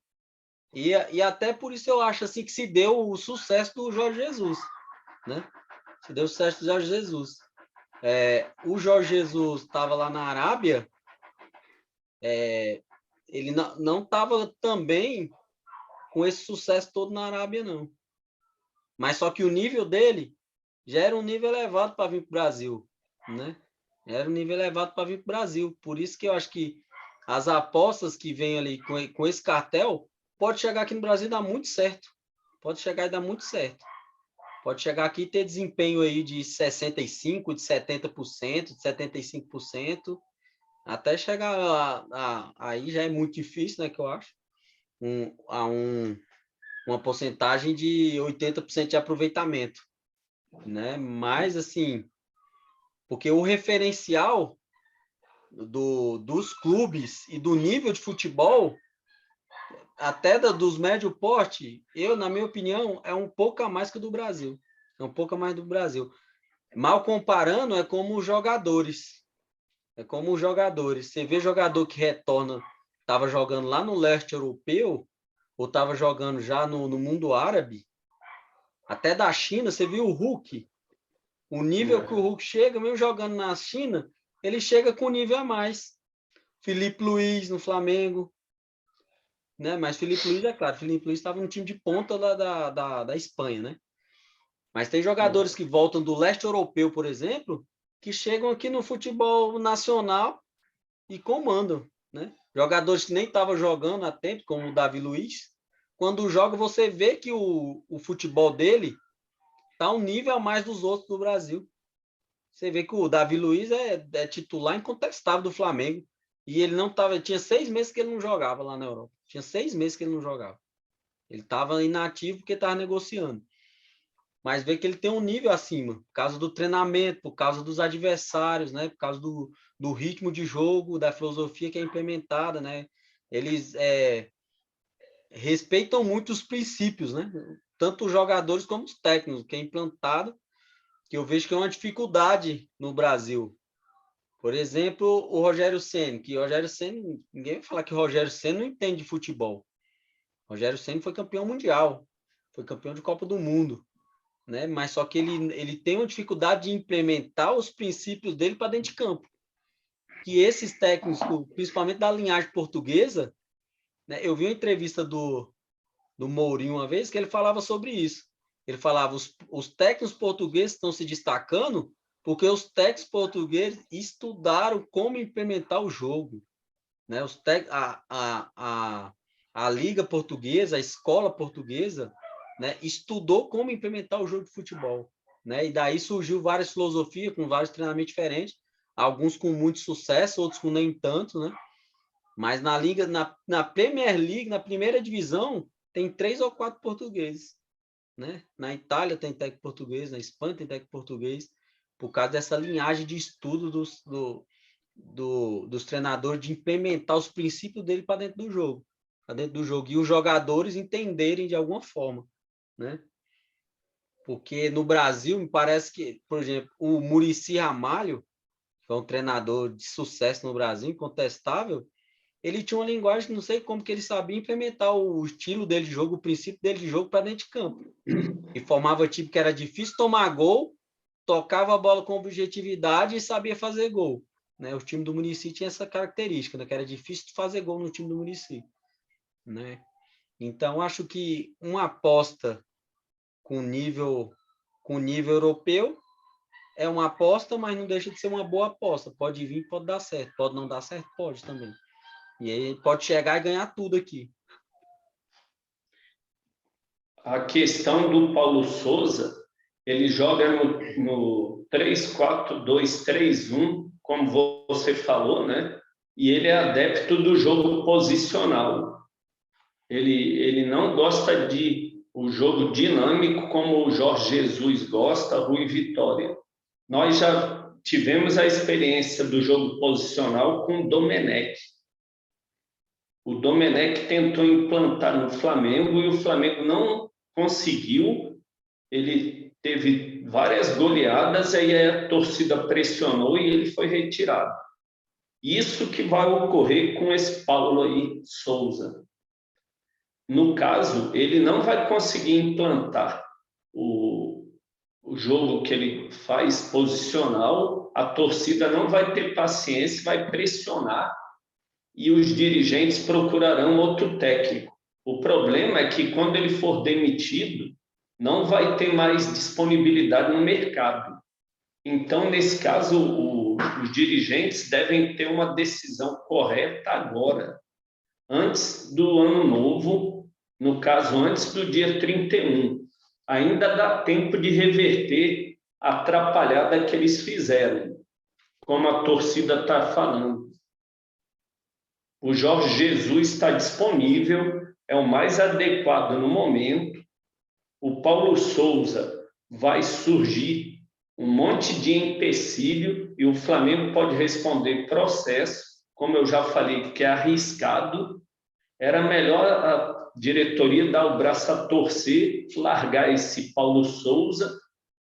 E até por isso eu acho assim que se deu o sucesso do Jorge Jesus, né? Se deu o sucesso do Jorge Jesus. O Jorge Jesus estava lá na Arábia, ele não estava também com esse sucesso todo na Arábia, não. Mas só que o nível dele já era um nível elevado para vir para o Brasil, né? Era um nível elevado para vir para o Brasil. Por isso que eu acho que as apostas que vêm ali com esse cartel pode chegar aqui no Brasil e dar muito certo. Pode chegar e dar muito certo. Pode chegar aqui e ter desempenho aí de 65%, de 70%, de 75%, até chegar aí já é muito difícil, né, que eu acho, uma porcentagem de 80% de aproveitamento, né? Mas, assim, porque o referencial dos clubes e do nível de futebol, até dos médio porte, na minha opinião, é um pouco a mais que o do Brasil. É um pouco a mais do Brasil. Mal comparando, é como os jogadores. É como os jogadores. Você vê jogador que retorna, estava jogando lá no leste europeu, ou estava jogando já no mundo árabe, até da China, você viu o Hulk, o nível que o Hulk chega, mesmo jogando na China, ele chega com nível a mais. Filipe Luiz no Flamengo, né? Mas Filipe Luiz, é claro, Filipe Luiz estava no time de ponta da Espanha, né? Mas tem jogadores que voltam do leste europeu, por exemplo, que chegam aqui no futebol nacional e comandam, né? Jogadores que nem estavam jogando há tempo, como o Davi Luiz, quando joga, você vê que o futebol dele está um nível a mais dos outros do Brasil. Você vê que o Davi Luiz é titular incontestável do Flamengo. E ele não estava. Tinha 6 meses que ele não jogava lá na Europa. Tinha 6 meses que ele não jogava. Ele estava inativo porque estava negociando. Mas vê que ele tem um nível acima, por causa do treinamento, por causa dos adversários, né? Por causa do ritmo de jogo, da filosofia que é implementada, né? Eles respeitam muito os princípios, né? Tanto os jogadores como os técnicos, que é implantado, que eu vejo que é uma dificuldade no Brasil. Por exemplo, o Rogério Ceni, ninguém vai falar que o Rogério Ceni não entende de futebol. O Rogério Ceni foi campeão mundial, foi campeão de Copa do Mundo, né? Mas só que ele tem uma dificuldade de implementar os princípios dele para dentro de campo. Que esses técnicos, principalmente da linhagem portuguesa, né? Eu vi uma entrevista do Mourinho uma vez que ele falava sobre isso. Ele falava os técnicos portugueses estão se destacando porque os técnicos portugueses estudaram como implementar o jogo, né? A Liga Portuguesa, a escola portuguesa, né, estudou como implementar o jogo de futebol, né? E daí surgiu várias filosofias com vários treinamentos diferentes, alguns com muito sucesso, outros com nem tanto, né? Mas na Premier League, na primeira divisão, tem 3 ou 4 portugueses, né? Na Itália tem técnico português, na Espanha tem técnico português, por causa dessa linhagem de estudo dos treinadores de implementar os princípios dele para dentro do jogo, e os jogadores entenderem de alguma forma, né? Porque no Brasil me parece que, por exemplo, o Muricy Ramalho, que é um treinador de sucesso no Brasil, incontestável, ele tinha uma linguagem, não sei como que ele sabia implementar o estilo dele de jogo, o princípio dele de jogo para dentro de campo. E formava time que era difícil tomar gol, tocava a bola com objetividade e sabia fazer gol, né? O time do Muricy tinha essa característica, né? Que era difícil de fazer gol no time do Muricy, né? Então, acho que uma aposta com nível europeu é uma aposta, mas não deixa de ser uma boa aposta. Pode vir, pode dar certo. Pode não dar certo, pode também. E aí pode chegar e ganhar tudo aqui. A questão do Paulo Souza, ele joga no 3-4-2-3-1, como você falou, né? E ele é adepto do jogo posicional. Ele não gosta de o jogo dinâmico como o Jorge Jesus gosta, Rui Vitória. Nós já tivemos a experiência do jogo posicional com o Domenech. O Domenech tentou implantar no Flamengo e o Flamengo não conseguiu. Ele teve várias goleadas, aí a torcida pressionou e ele foi retirado. Isso que vai ocorrer com esse Paulo aí, Souza. No caso, ele não vai conseguir implantar o jogo que ele faz posicional, a torcida não vai ter paciência, vai pressionar e os dirigentes procurarão outro técnico. O problema é que quando ele for demitido, não vai ter mais disponibilidade no mercado. Então, nesse caso, os dirigentes devem ter uma decisão correta agora, antes do ano novo, no caso, antes do dia 31. ainda dá tempo de reverter a atrapalhada que eles fizeram, como a torcida está falando. O Jorge Jesus está disponível, é o mais adequado no momento. O Paulo Souza vai surgir um monte de empecilho e o Flamengo pode responder processo, como eu já falei, que é arriscado. Era melhor a diretoria dar o braço a torcer, largar esse Paulo Souza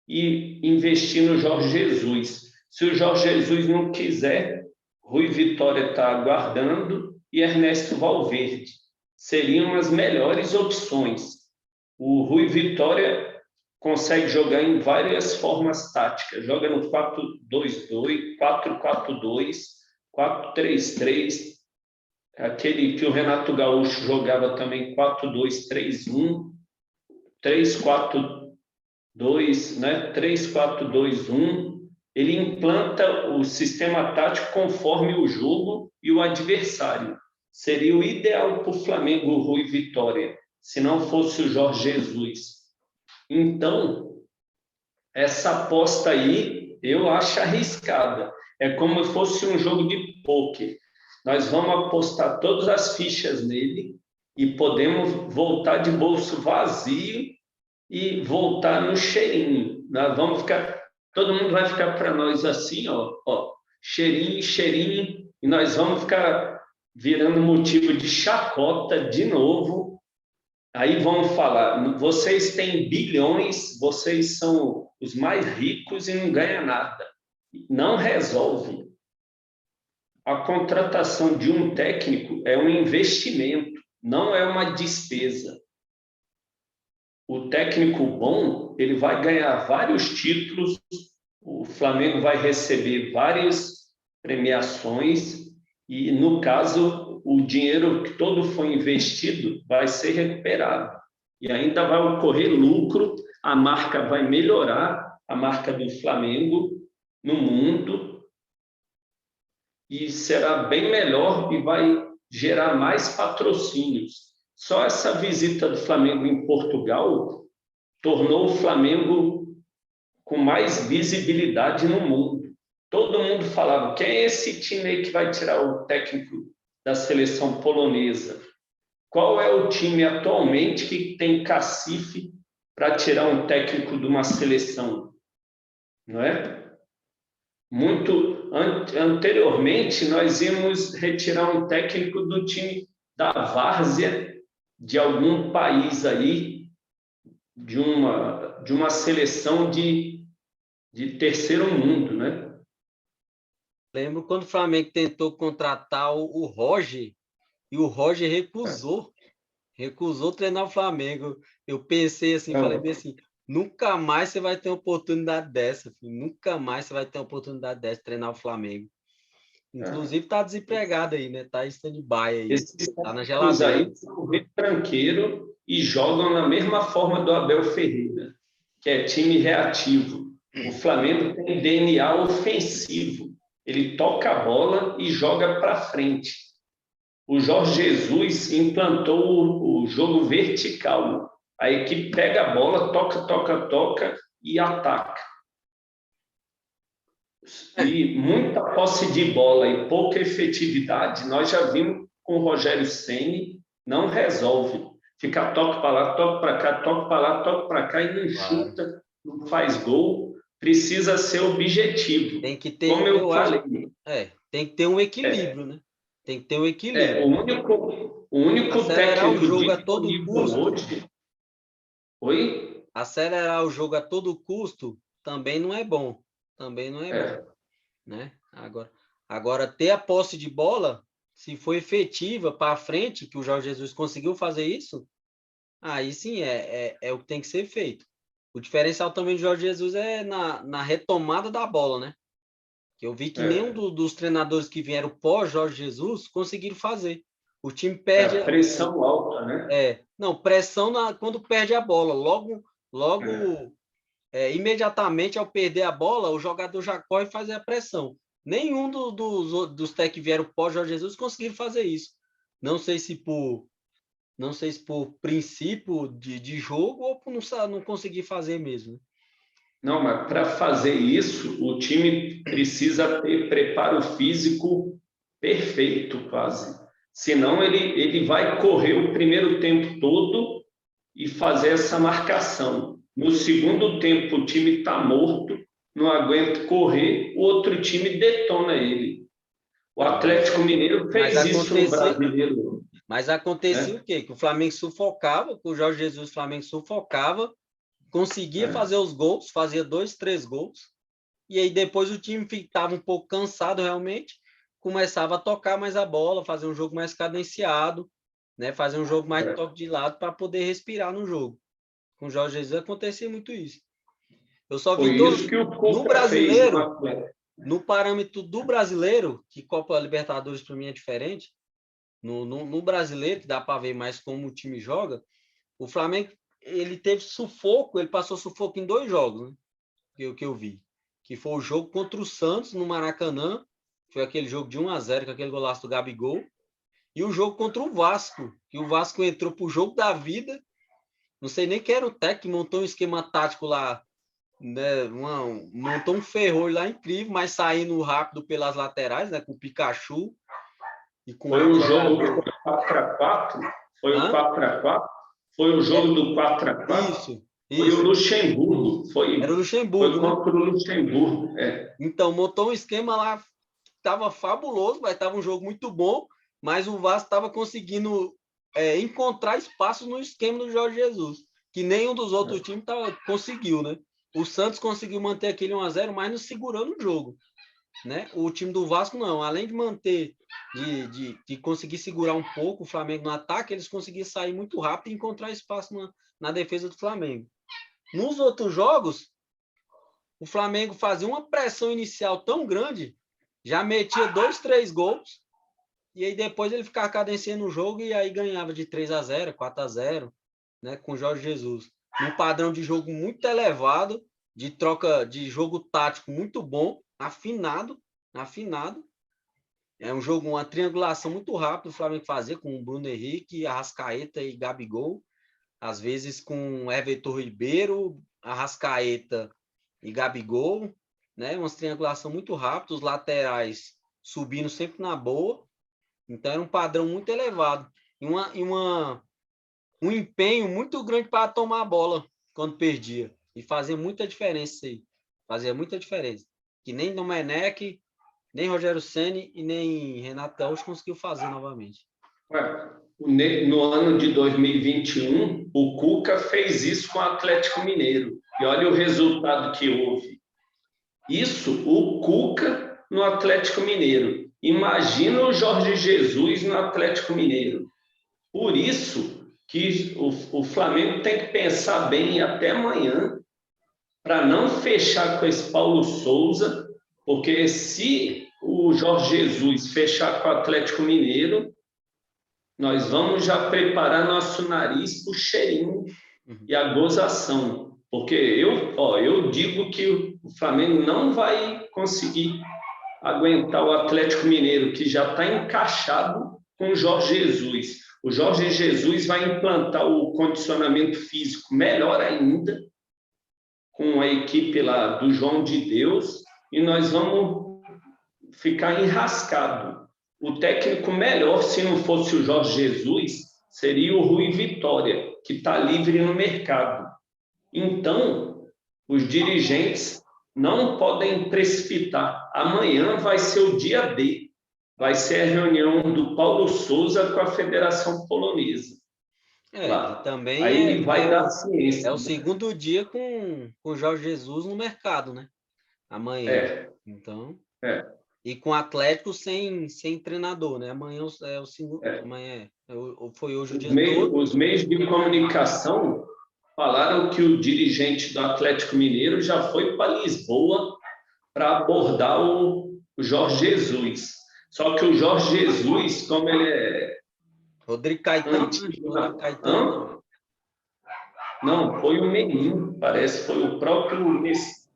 e investir no Jorge Jesus. Se o Jorge Jesus não quiser, Rui Vitória está aguardando e Ernesto Valverde. Seriam as melhores opções. O Rui Vitória consegue jogar em várias formas táticas. Joga no 4-2-2, 4-4-2, 4-3-3. Aquele que o Renato Gaúcho jogava também 4-2-3-1, 3-4-2, né? 3-4-2-1. Ele implanta o sistema tático conforme o jogo e o adversário. Seria o ideal para o Flamengo, o Rui Vitória, se não fosse o Jorge Jesus. Então, essa aposta aí, eu acho arriscada. É como se fosse um jogo de pôquer. Nós vamos apostar todas as fichas nele e podemos voltar de bolso vazio e voltar no cheirinho. Nós vamos ficar, todo mundo vai ficar para nós assim, ó, cheirinho, cheirinho, e nós vamos ficar virando motivo de chacota de novo. Aí vão falar, vocês têm bilhões, vocês são os mais ricos e não ganham nada. Não resolve. A contratação de um técnico é um investimento, não é uma despesa. O técnico bom, ele vai ganhar vários títulos, o Flamengo vai receber várias premiações e, no caso, o dinheiro que todo foi investido vai ser recuperado. E ainda vai ocorrer lucro, a marca vai melhorar, a marca do Flamengo no mundo, e será bem melhor e vai gerar mais patrocínios. Só essa visita do Flamengo em Portugal tornou o Flamengo com mais visibilidade no mundo. Todo mundo falava, quem é esse time aí que vai tirar o técnico da seleção polonesa? Qual é o time atualmente que tem cacife para tirar um técnico de uma seleção? Não é? Anteriormente, nós íamos retirar um técnico do time da várzea de algum país aí, de uma seleção de terceiro mundo, né? Lembro quando o Flamengo tentou contratar o Roger, e o Roger recusou treinar o Flamengo. Eu pensei assim, falei bem assim, nunca mais você vai ter uma oportunidade dessa, filho. Nunca mais você vai ter uma oportunidade dessa de treinar o Flamengo. Inclusive, tá desempregado aí, né? Tá em stand-by aí. Esses Tá na geladeira. aí são retranqueiro e jogam na mesma forma do Abel Ferreira, que é time reativo. O Flamengo tem DNA ofensivo. Ele toca a bola e joga para frente. O Jorge Jesus implantou o jogo vertical. A equipe pega a bola, toca e ataca. E muita posse de bola e pouca efetividade, nós já vimos com o Rogério Ceni, não resolve. Ficar toque para lá, toque para cá, toque para lá, toque para cá e não chuta, não faz gol. Precisa ser objetivo. Tem que ter, como eu falei. Tem que ter um equilíbrio, né? Tem que ter um equilíbrio. O único acelerar técnico o jogo a todo custo. Hoje. Oi? Acelerar o jogo a todo custo também não é bom. Também não é bom, né? Agora, ter a posse de bola, se for efetiva para frente, que o Jorge Jesus conseguiu fazer isso, aí sim é o que tem que ser feito. O diferencial também do Jorge Jesus é na retomada da bola, né? Que eu vi que nenhum dos treinadores que vieram pós Jorge Jesus conseguiram fazer. O time perde... a pressão alta, né? Não, pressão quando perde a bola. Logo imediatamente ao perder a bola, o jogador já corre e faz a pressão. Nenhum dos técnicos que vieram pós Jorge Jesus conseguiram fazer isso. Não sei se por Não sei se por princípio de jogo ou por não conseguir fazer mesmo. Não, mas para fazer isso, o time precisa ter preparo físico perfeito, quase. Senão ele vai correr o primeiro tempo todo e fazer essa marcação. No segundo tempo, o time está morto, não aguenta correr, o outro time detona ele. O Atlético Mineiro fez isso no Brasileiro. Mas acontecia o quê? Que o Flamengo sufocava, com o Jorge Jesus, o Flamengo sufocava, conseguia fazer os gols, fazia 2, 3 gols, e aí depois o time ficava um pouco cansado realmente, começava a tocar mais a bola, fazer um jogo mais cadenciado, né? Fazer um jogo mais toque de lado para poder respirar no jogo. Com o Jorge Jesus acontecia muito isso. Eu só vi isso que o no brasileiro, no parâmetro do brasileiro, que Copa Libertadores para mim é diferente, no brasileiro, que dá para ver mais como o time joga, o Flamengo ele teve sufoco, ele passou sufoco em 2 jogos, né? Que eu vi. Que foi o jogo contra o Santos, no Maracanã, foi aquele jogo de 1-0, com aquele golaço do Gabigol, e o jogo contra o Vasco, que o Vasco entrou pro jogo da vida, não sei nem quem era o técnico, montou um esquema tático lá, né, montou um ferrolho lá incrível, mas saindo rápido pelas laterais, né, com o Pikachu e com foi o jogo que foi 4-4, foi o 4-4, foi o jogo do 4-4. Isso. Foi o Luxemburgo, era o Luxemburgo, foi contra o Luxemburgo. Então, montou um esquema lá, estava fabuloso, mas estava um jogo muito bom, mas o Vasco estava conseguindo encontrar espaço no esquema do Jorge Jesus, que nenhum dos outros times conseguiu, né? O Santos conseguiu manter aquele 1-0, mas não segurando o jogo, né? O time do Vasco não, além de manter, de conseguir segurar um pouco o Flamengo no ataque, eles conseguiram sair muito rápido e encontrar espaço na defesa do Flamengo. Nos outros jogos, o Flamengo fazia uma pressão inicial tão grande, já metia 2, 3 gols, e aí depois ele ficava cadenciando o jogo e aí ganhava de 3-0, 4-0, né, com o Jorge Jesus. Um padrão de jogo muito elevado, de troca de jogo tático muito bom, afinado. É um jogo, uma triangulação muito rápida o Flamengo fazia com o Bruno Henrique, Arrascaeta e Gabigol, às vezes com Everton Ribeiro, Arrascaeta e Gabigol, né? Uma triangulação muito rápida, os laterais subindo sempre na boa. Então era um padrão muito elevado. E um empenho muito grande para tomar a bola quando perdia. E fazia muita diferença isso aí. Fazia muita diferença. Que nem Domenech, nem Rogério Ceni e nem Renato Gaúcho conseguiu fazer novamente. No ano de 2021, o Cuca fez isso com o Atlético Mineiro. E olha o resultado que houve. Isso, o Cuca no Atlético Mineiro. Imagina o Jorge Jesus no Atlético Mineiro. Por isso que o Flamengo tem que pensar bem até amanhã para não fechar com esse Paulo Souza, porque se o Jorge Jesus fechar com o Atlético Mineiro, nós vamos já preparar nosso nariz para o cheirinho e a gozação. Porque eu digo que o Flamengo não vai conseguir aguentar o Atlético Mineiro, que já está encaixado com o Jorge Jesus. O Jorge Jesus vai implantar o condicionamento físico melhor ainda, com a equipe lá do João de Deus, e nós vamos ficar enrascado. O técnico melhor, se não fosse o Jorge Jesus, seria o Rui Vitória, que está livre no mercado. Então, os dirigentes não podem precipitar. Amanhã vai ser o dia D, vai ser a reunião do Paulo Souza com a Federação Polonesa. Também aí ele vai dar ciência. É o segundo dia com o Jorge Jesus no mercado, né? Amanhã. Então. E com o Atlético sem treinador, né? Amanhã é o segundo. Amanhã foi hoje o dia todo. Os meios de comunicação falaram que o dirigente do Atlético Mineiro já foi para Lisboa para abordar o Jorge Jesus. Só que o Jorge Jesus, como ele é... Rodrigo Caetano. Não, foi o Menin, parece, foi o próprio Mecenas.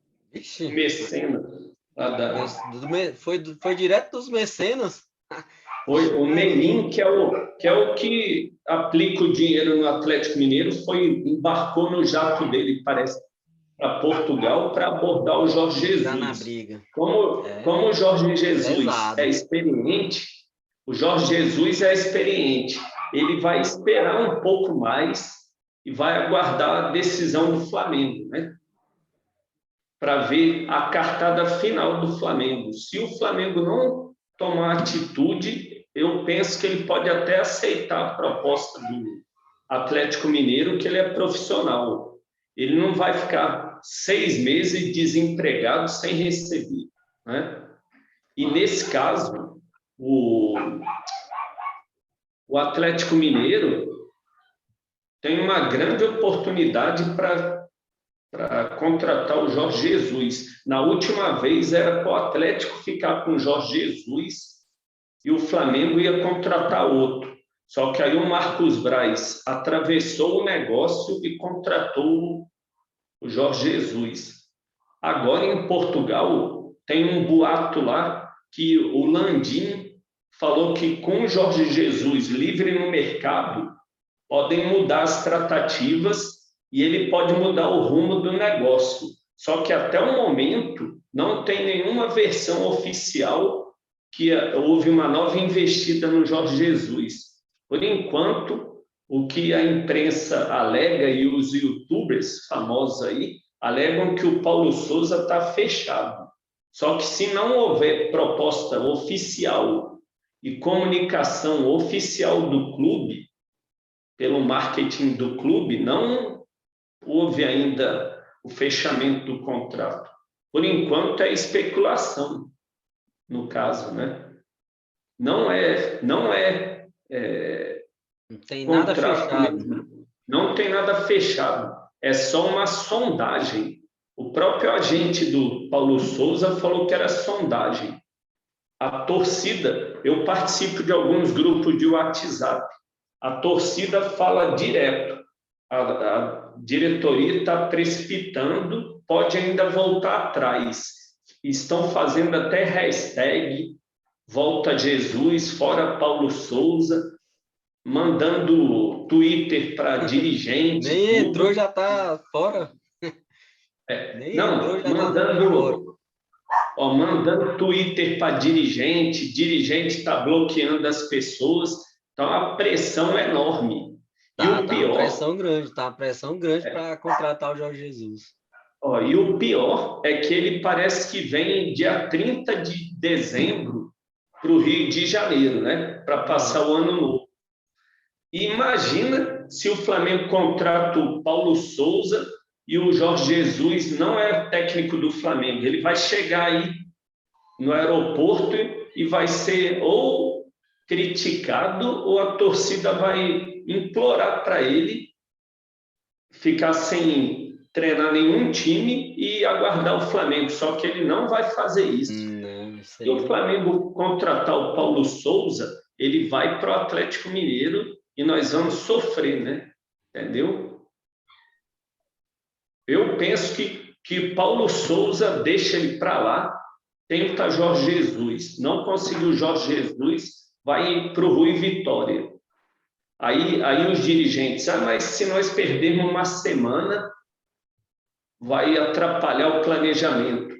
Foi direto dos Mecenas? Foi o Melim, que é o que aplica o dinheiro no Atlético Mineiro, embarcou no jato dele, parece, para Portugal, para abordar o Jorge Já na Jesus. briga. Como o Jorge Jesus Pesado. é experiente, o Jorge Jesus é experiente. Ele vai esperar um pouco mais e vai aguardar a decisão do Flamengo, né? Para ver a cartada final do Flamengo. Se o Flamengo não tomar atitude, eu penso que ele pode até aceitar a proposta do Atlético Mineiro, que ele é profissional. Ele não vai ficar 6 meses desempregado sem receber, né? E nesse caso, o Atlético Mineiro tem uma grande oportunidade para contratar o Jorge Jesus. Na última vez era para o Atlético ficar com o Jorge Jesus e o Flamengo ia contratar outro. Só que aí o Marcos Braz atravessou o negócio e contratou o Jorge Jesus. Agora, em Portugal, tem um boato lá que o Landim falou que com o Jorge Jesus livre no mercado, podem mudar as tratativas e ele pode mudar o rumo do negócio. Só que até o momento não tem nenhuma versão oficial que houve uma nova investida no Jorge Jesus. Por enquanto, o que a imprensa alega e os youtubers famosos aí alegam que o Paulo Souza está fechado. Só que se não houver proposta oficial e comunicação oficial do clube, pelo marketing do clube, não houve ainda o fechamento do contrato. Por enquanto é especulação, no caso, né? Não é Não tem nada contrato fechado. mesmo. Não tem nada fechado. É só uma sondagem. O próprio agente do Paulo Souza falou que era sondagem. A torcida, eu participo de alguns grupos de WhatsApp. A torcida fala direto. A diretoria está precipitando, pode ainda voltar atrás. Estão fazendo até hashtag Volta Jesus, fora Paulo Souza, mandando Twitter para dirigente. Nem entrou, já está fora. Nem entrou, já está fora. Mandando Twitter para dirigente está bloqueando as pessoas. Então, a pressão é enorme. E o pior... Tá uma pressão grande para contratar o Jorge Jesus. E o pior é que ele parece que vem dia 30 de dezembro para o Rio de Janeiro, né? Para passar o ano novo. E imagina se o Flamengo contrata o Paulo Souza e o Jorge Jesus não é técnico do Flamengo. Ele vai chegar aí no aeroporto e vai ser ou criticado ou a torcida vai implorar para ele ficar sem treinar nenhum time e aguardar o Flamengo. Só que ele não vai fazer isso. Se o Flamengo contratar o Paulo Souza, ele vai para o Atlético Mineiro e nós vamos sofrer, né? Entendeu? Eu penso que Paulo Souza deixa ele para lá, tenta Jorge Jesus. Não conseguiu Jorge Jesus, vai para o Rui Vitória. Aí os dirigentes, mas se nós perdermos uma semana, vai atrapalhar o planejamento.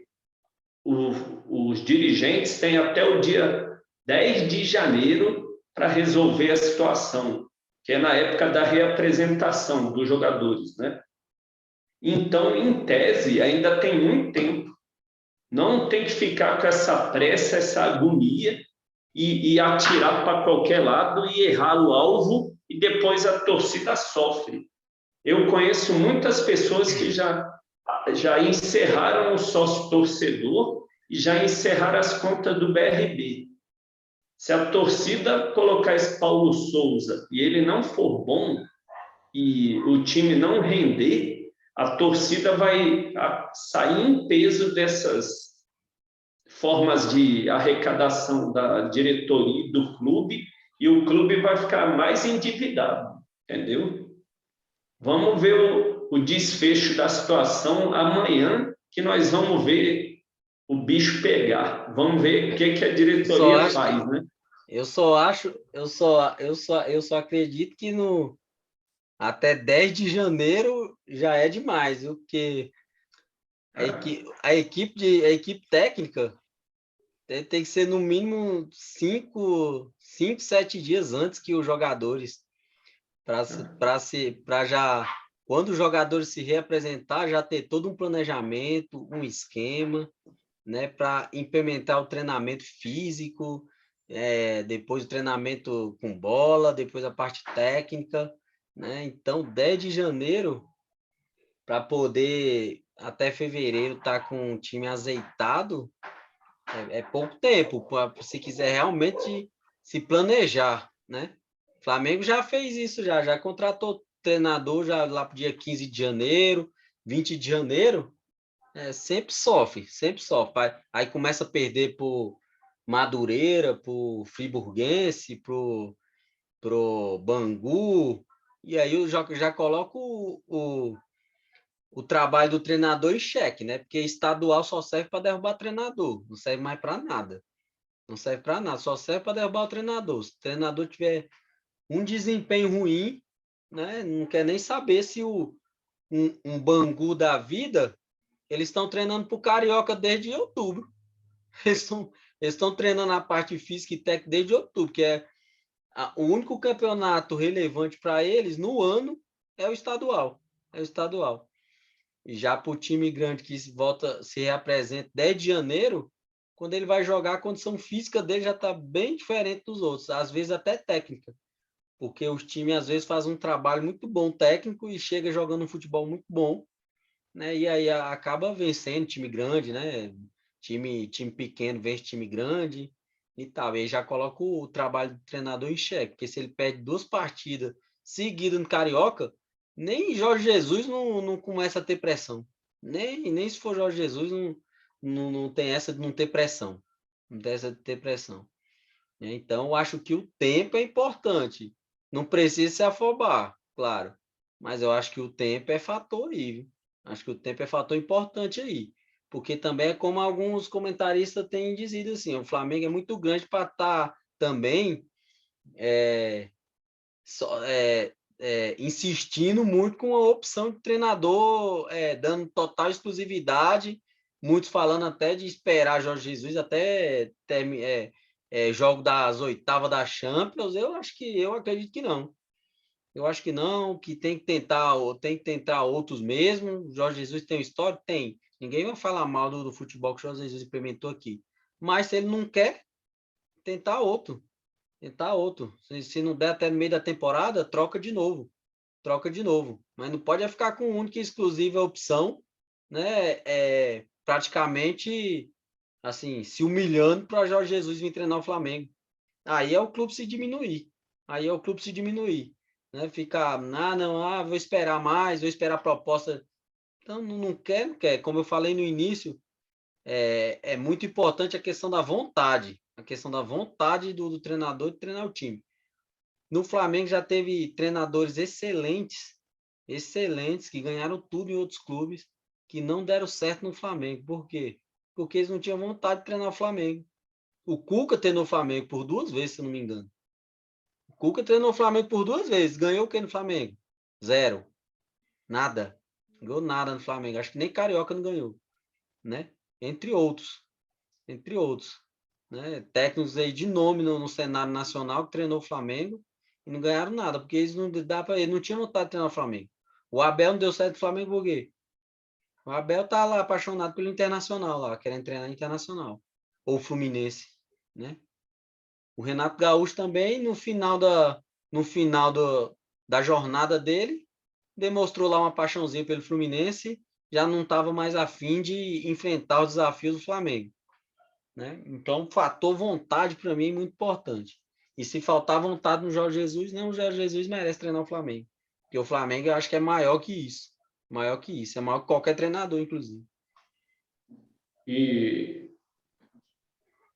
Os dirigentes têm até o dia 10 de janeiro para resolver a situação, que é na época da reapresentação dos jogadores, né? Então, em tese, ainda tem muito tempo. Não tem que ficar com essa pressa, essa agonia e atirar para qualquer lado e errar o alvo e depois a torcida sofre. Eu conheço muitas pessoas que já encerraram o sócio-torcedor e já encerraram as contas do BRB. Se a torcida colocar esse Paulo Souza e ele não for bom e o time não render, a torcida vai sair em peso dessas formas de arrecadação da diretoria do clube e o clube vai ficar mais endividado, entendeu? Vamos ver o desfecho da situação amanhã, que nós vamos ver o bicho pegar. Vamos ver o que a diretoria faz, né? eu só acredito que até 10 de janeiro já é demais, viu? Porque a equipe técnica tem que ser no mínimo 7 dias antes que os jogadores, para já, quando os jogadores se reapresentar, já ter todo um planejamento, um esquema, né, para implementar o treinamento físico, depois o treinamento com bola, depois a parte técnica, né? Então, 10 de janeiro, para poder até fevereiro estar com o time azeitado, é pouco tempo, se quiser realmente se planejar, né? O Flamengo já fez isso, já contratou treinador já lá para o dia 15 de janeiro, 20 de janeiro, sempre sofre, sempre sofre. Aí começa a perder por Madureira, por Friburguense, pro Bangu, e aí eu já coloco o trabalho do treinador em xeque, né? Porque estadual só serve para derrubar treinador, não serve mais para nada. Não serve para nada, só serve para derrubar o treinador. Se o treinador tiver um desempenho ruim, né? Não quer nem saber se um Bangu da vida, eles estão treinando para o Carioca desde outubro. Eles estão treinando a parte física e técnica desde outubro, que é o único campeonato relevante para eles no ano é o estadual. É o estadual. E já para o time grande que se reapresenta 10 de janeiro, quando ele vai jogar, a condição física dele já está bem diferente dos outros, às vezes até técnica, porque os times às vezes fazem um trabalho muito bom técnico e chega jogando um futebol muito bom, né? E aí acaba vencendo time grande, né? Time pequeno vence time grande e tal. E aí já coloca o trabalho do treinador em xeque, porque se ele perde 2 partidas seguidas no Carioca, nem Jorge Jesus não começa a ter pressão. Nem se for Jorge Jesus, não tem essa de não ter pressão. Não tem essa de ter pressão. Então, eu acho que o tempo é importante. Não precisa se afobar, claro. Mas eu acho que o tempo é fator aí, viu? Acho que o tempo é fator importante aí. Porque também é como alguns comentaristas têm dizido assim, o Flamengo é muito grande para estar também é, insistindo muito com a opção de treinador, dando total exclusividade, muitos falando até de esperar Jorge Jesus até jogo das oitavas da Champions. Eu acredito que não. Eu acho que não, que tem que tentar outros mesmo. Jorge Jesus tem uma história? Tem. Ninguém vai falar mal do futebol que o Jorge Jesus implementou aqui. Mas se ele não quer, tentar outro. Tentar outro. Se não der até no meio da temporada, troca de novo. Troca de novo. Mas não pode ficar com única e exclusiva opção, né? Praticamente assim, se humilhando para Jorge Jesus vir treinar o Flamengo. Aí é o clube se diminuir. Aí é o clube se diminuir. Né? Ficar, não, vou esperar mais, vou esperar a proposta. Então, não quer, não quer. Como eu falei no início, é muito importante a questão da vontade. A questão da vontade do treinador de treinar o time. No Flamengo já teve treinadores excelentes, excelentes, que ganharam tudo em outros clubes, que não deram certo no Flamengo. Por quê? Porque eles não tinham vontade de treinar o Flamengo. O Cuca treinou o Flamengo por 2 vezes, se não me engano. O Cuca treinou o Flamengo por 2 vezes. Ganhou o que no Flamengo? Zero. Nada. Não ganhou nada no Flamengo. Acho que nem Carioca não ganhou. Né? Entre outros. Entre outros. Né? Técnicos aí de nome no cenário nacional que treinou o Flamengo e não ganharam nada, porque eles não tinham vontade de treinar o Flamengo. O Abel não deu certo no Flamengo por quê? O Abel tá lá apaixonado pelo Internacional lá, querendo treinar Internacional. Ou Fluminense, né? O Renato Gaúcho também, no final da jornada dele, demonstrou lá uma paixãozinha pelo Fluminense, já não estava mais afim de enfrentar os desafios do Flamengo. Né? Então, o fator vontade, para mim, é muito importante. E se faltar vontade no Jorge Jesus, não, o Jorge Jesus merece treinar o Flamengo. Porque o Flamengo eu acho que é maior que isso. Maior que isso. É maior que qualquer treinador, inclusive. E,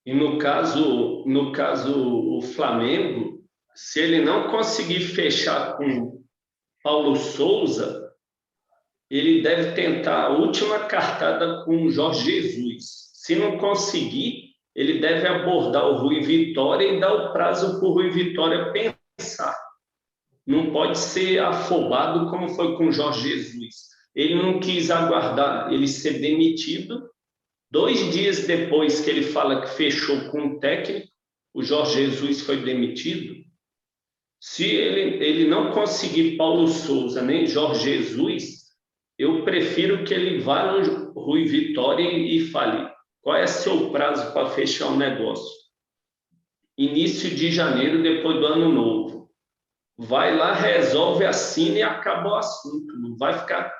no caso, o Flamengo, se ele não conseguir fechar com Paulo Souza, ele deve tentar a última cartada com o Jorge Jesus. Se não conseguir, ele deve abordar o Rui Vitória e dar o prazo para o Rui Vitória pensar. Não pode ser afobado como foi com o Jorge Jesus. Ele não quis aguardar ele ser demitido. 2 dias depois que ele fala que fechou com o técnico, o Jorge Jesus foi demitido. Se ele não conseguir Paulo Souza nem Jorge Jesus, eu prefiro que ele vá no Rui Vitória e fale: qual é seu prazo para fechar o negócio? Início de janeiro, depois do ano novo. Vai lá, resolve, assina e acaba o assunto. Não vai ficar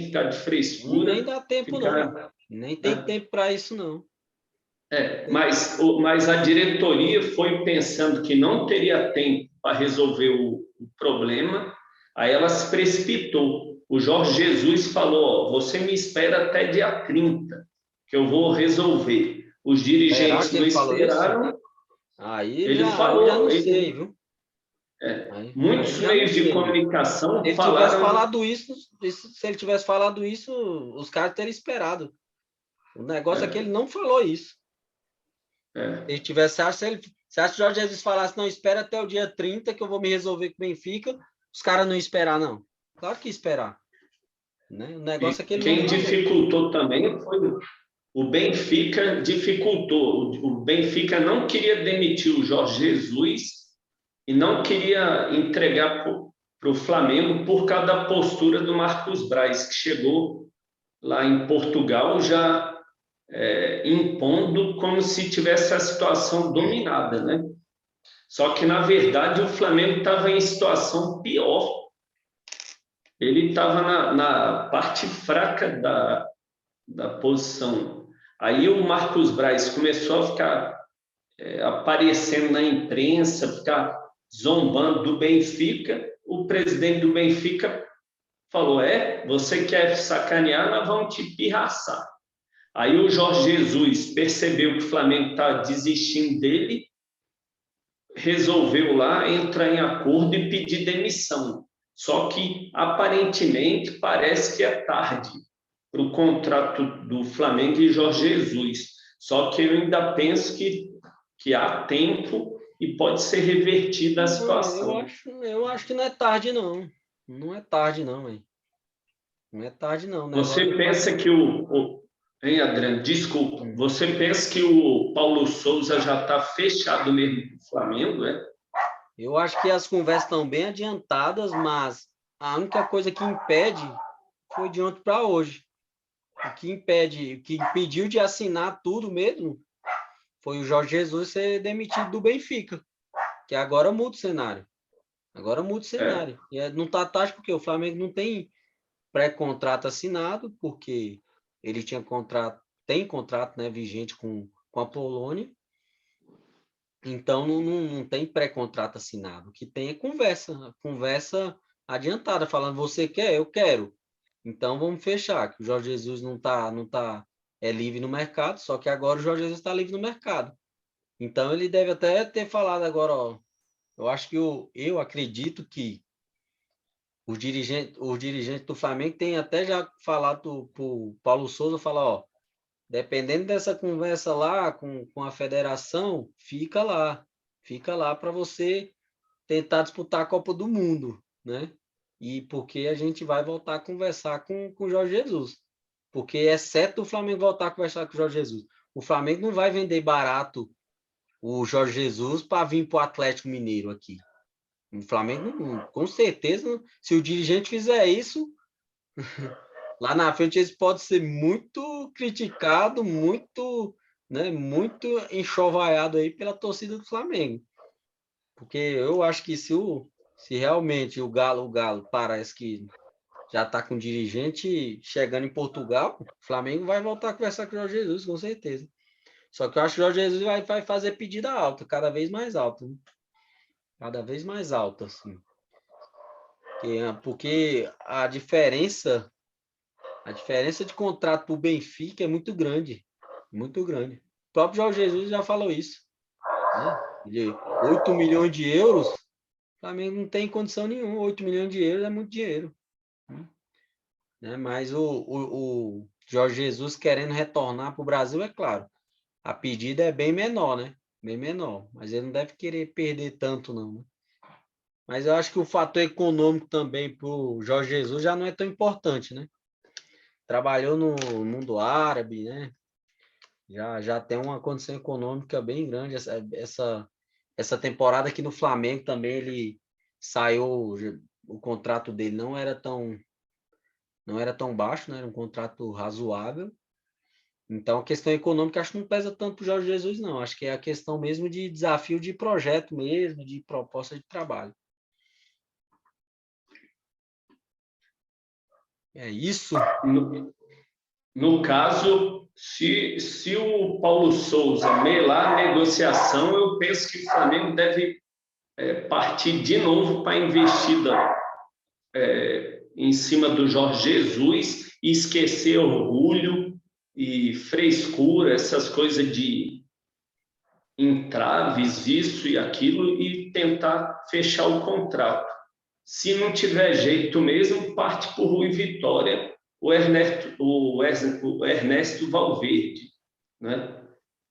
ficar de frescura. Nem dá tempo, ficar, não. Nem tem tempo para isso, não. Mas a diretoria foi pensando que não teria tempo para resolver o problema, aí ela se precipitou. O Jorge Jesus falou: você me espera até dia 30, que eu vou resolver. Os dirigentes não esperaram. Aí ele eu falou, já não sei, viu? Muitos meios de comunicação se ele falaram. Tivesse falado isso, se ele tivesse falado isso, os caras teriam esperado. O negócio é que ele não falou isso. Se ele tivesse, se acha que o Jorge Jesus falasse: não, espera até o dia 30 que eu vou me resolver com o Benfica, os caras não esperar, não. Claro que esperar. Né? O negócio é que ele quem dificultou também foi o Benfica. O Benfica não queria demitir o Jorge Jesus e não queria entregar para o Flamengo por causa da postura do Marcos Braz, que chegou lá em Portugal já impondo como se tivesse a situação dominada, né? Só que, na verdade, o Flamengo estava em situação pior. Ele estava na parte fraca da posição. Aí o Marcos Braz começou a ficar aparecendo na imprensa, ficar zombando do Benfica. O presidente do Benfica falou: você quer sacanear, nós vamos te pirraçar. Aí o Jorge Jesus percebeu que o Flamengo está desistindo dele, resolveu lá entrar em acordo e pedir demissão. Só que, aparentemente, parece que é tarde para o contrato do Flamengo e Jorge Jesus. Só que eu ainda penso que há tempo e pode ser revertida a situação. Eu acho que não é tarde, não. Não é tarde, não, hein? Não é tarde, não. Você pensa que Hein, Adriano? Desculpa. Você pensa que o Paulo Souza já está fechado mesmo com o Flamengo, é? Eu acho que as conversas estão bem adiantadas, mas a única coisa que impede foi de ontem para hoje. O que impediu de assinar tudo mesmo foi o Jorge Jesus ser demitido do Benfica, que agora muda o cenário. Agora muda o cenário. E não está tático porque o Flamengo não tem pré-contrato assinado, porque ele tem contrato, né, vigente com a Polônia. Então, não tem pré-contrato assinado. O que tem é conversa adiantada, falando: você quer? Eu quero. Então, vamos fechar, que o Jorge Jesus não tá livre no mercado, só que agora o Jorge Jesus está livre no mercado. Então, ele deve até ter falado agora: ó, eu acho que eu acredito que os dirigentes do Flamengo têm até já falado para o Paulo Souza, falar: ó, dependendo dessa conversa lá com a federação, fica lá para você tentar disputar a Copa do Mundo, né? E porque a gente vai voltar a conversar com o Jorge Jesus. Porque é certo o Flamengo voltar a conversar com o Jorge Jesus. O Flamengo não vai vender barato o Jorge Jesus para vir para o Atlético Mineiro aqui. O Flamengo, com certeza, se o dirigente fizer isso, lá na frente eles podem ser muito criticados, muito enxovalhado aí pela torcida do Flamengo. Porque eu acho que se realmente o Galo parece que já está com dirigente chegando em Portugal, o Flamengo vai voltar a conversar com o Jorge Jesus, com certeza. Só que eu acho que o Jorge Jesus vai fazer pedida alta, cada vez mais alta. Né? Cada vez mais alta, assim. Porque a diferença de contrato para o Benfica é muito grande. Muito grande. O próprio Jorge Jesus já falou isso. Né? 8 milhões de euros, o Flamengo não tem condição nenhuma. 8 milhões de euros é muito dinheiro. Né? Mas Jorge Jesus querendo retornar para o Brasil, é claro. A pedida é bem menor, né? Bem menor. Mas ele não deve querer perder tanto, não, né? Mas eu acho que o fator econômico também para o Jorge Jesus já não é tão importante, né? Trabalhou no mundo árabe, né? Já tem uma condição econômica bem grande. Essa temporada aqui no Flamengo também ele saiu, o contrato dele não era tão baixo, né? Era um contrato razoável. Então, a questão econômica acho que não pesa tanto para o Jorge Jesus, não. Acho que é a questão mesmo de desafio de projeto mesmo, de proposta de trabalho. É isso. No caso, se o Paulo Souza melar a negociação, eu penso que o Flamengo deve partir de novo para a investida em cima do Jorge Jesus e esquecer orgulho e frescura, essas coisas de entraves, isso e aquilo, e tentar fechar o contrato. Se não tiver jeito mesmo, parte por Rui Vitória, o Ernesto Valverde, né?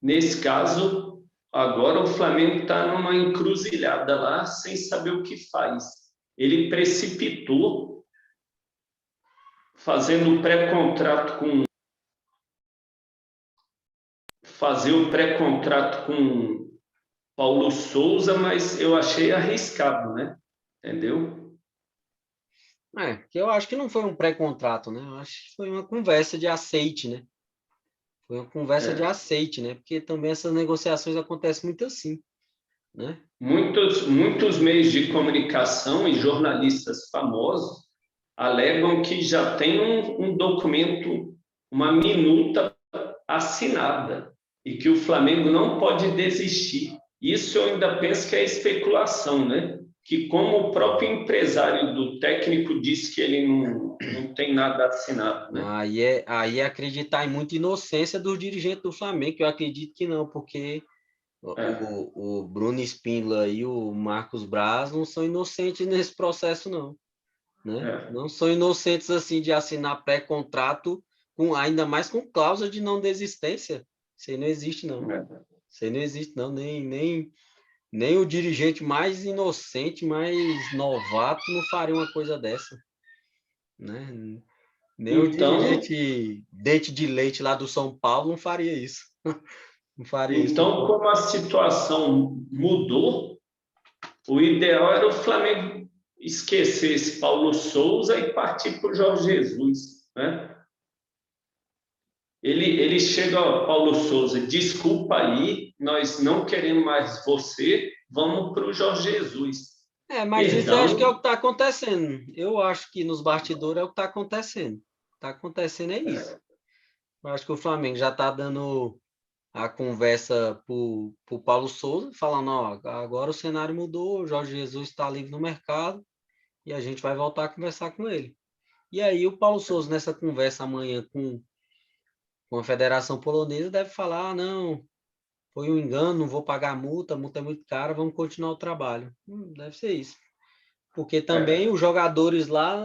Nesse caso, agora o Flamengo está numa encruzilhada lá, sem saber o que faz. Ele precipitou, fazendo fazer o pré-contrato com Paulo Souza, mas eu achei arriscado, né? Entendeu? Que eu acho que não foi um pré-contrato, né? Eu acho que foi uma conversa de aceite, né? Foi uma conversa de aceite, né? Porque também essas negociações acontecem muito assim, né? Muitos meios de comunicação e jornalistas famosos alegam que já tem um documento, uma minuta assinada e que o Flamengo não pode desistir. Isso eu ainda penso que é especulação, né? Que como o próprio empresário do técnico disse que ele não tem nada assinado, né? Aí é acreditar em muita inocência dos dirigentes do Flamengo, que eu acredito que não, porque o Bruno Spindler e o Marcos Braz não são inocentes nesse processo, não, né? Não são inocentes assim de assinar pré-contrato, ainda mais com cláusula de não desistência. Isso aí não existe, não. Isso aí não existe, não. Nem o dirigente mais inocente, mais novato, não faria uma coisa dessa, né? Nem o Então, dirigente dente de leite lá do São Paulo não faria isso. Não faria isso. então, como a situação mudou, o ideal era o Flamengo esquecer esse Paulo Souza e partir para o Jorge Jesus, né? Ele chega, ó, Paulo Souza, desculpa aí, nós não queremos mais você, vamos para o Jorge Jesus. Mas isso eu acho que é o que está acontecendo. Eu acho que nos bastidores é o que está acontecendo. Está acontecendo é isso. Eu acho que o Flamengo já está dando a conversa para o Paulo Souza, falando, ó, agora o cenário mudou, o Jorge Jesus está livre no mercado e a gente vai voltar a conversar com ele. E aí o Paulo Souza, nessa conversa amanhã com a Federação Polonesa, deve falar, não, foi um engano, não vou pagar a multa é muito cara, vamos continuar o trabalho. Deve ser isso. Porque também os jogadores lá,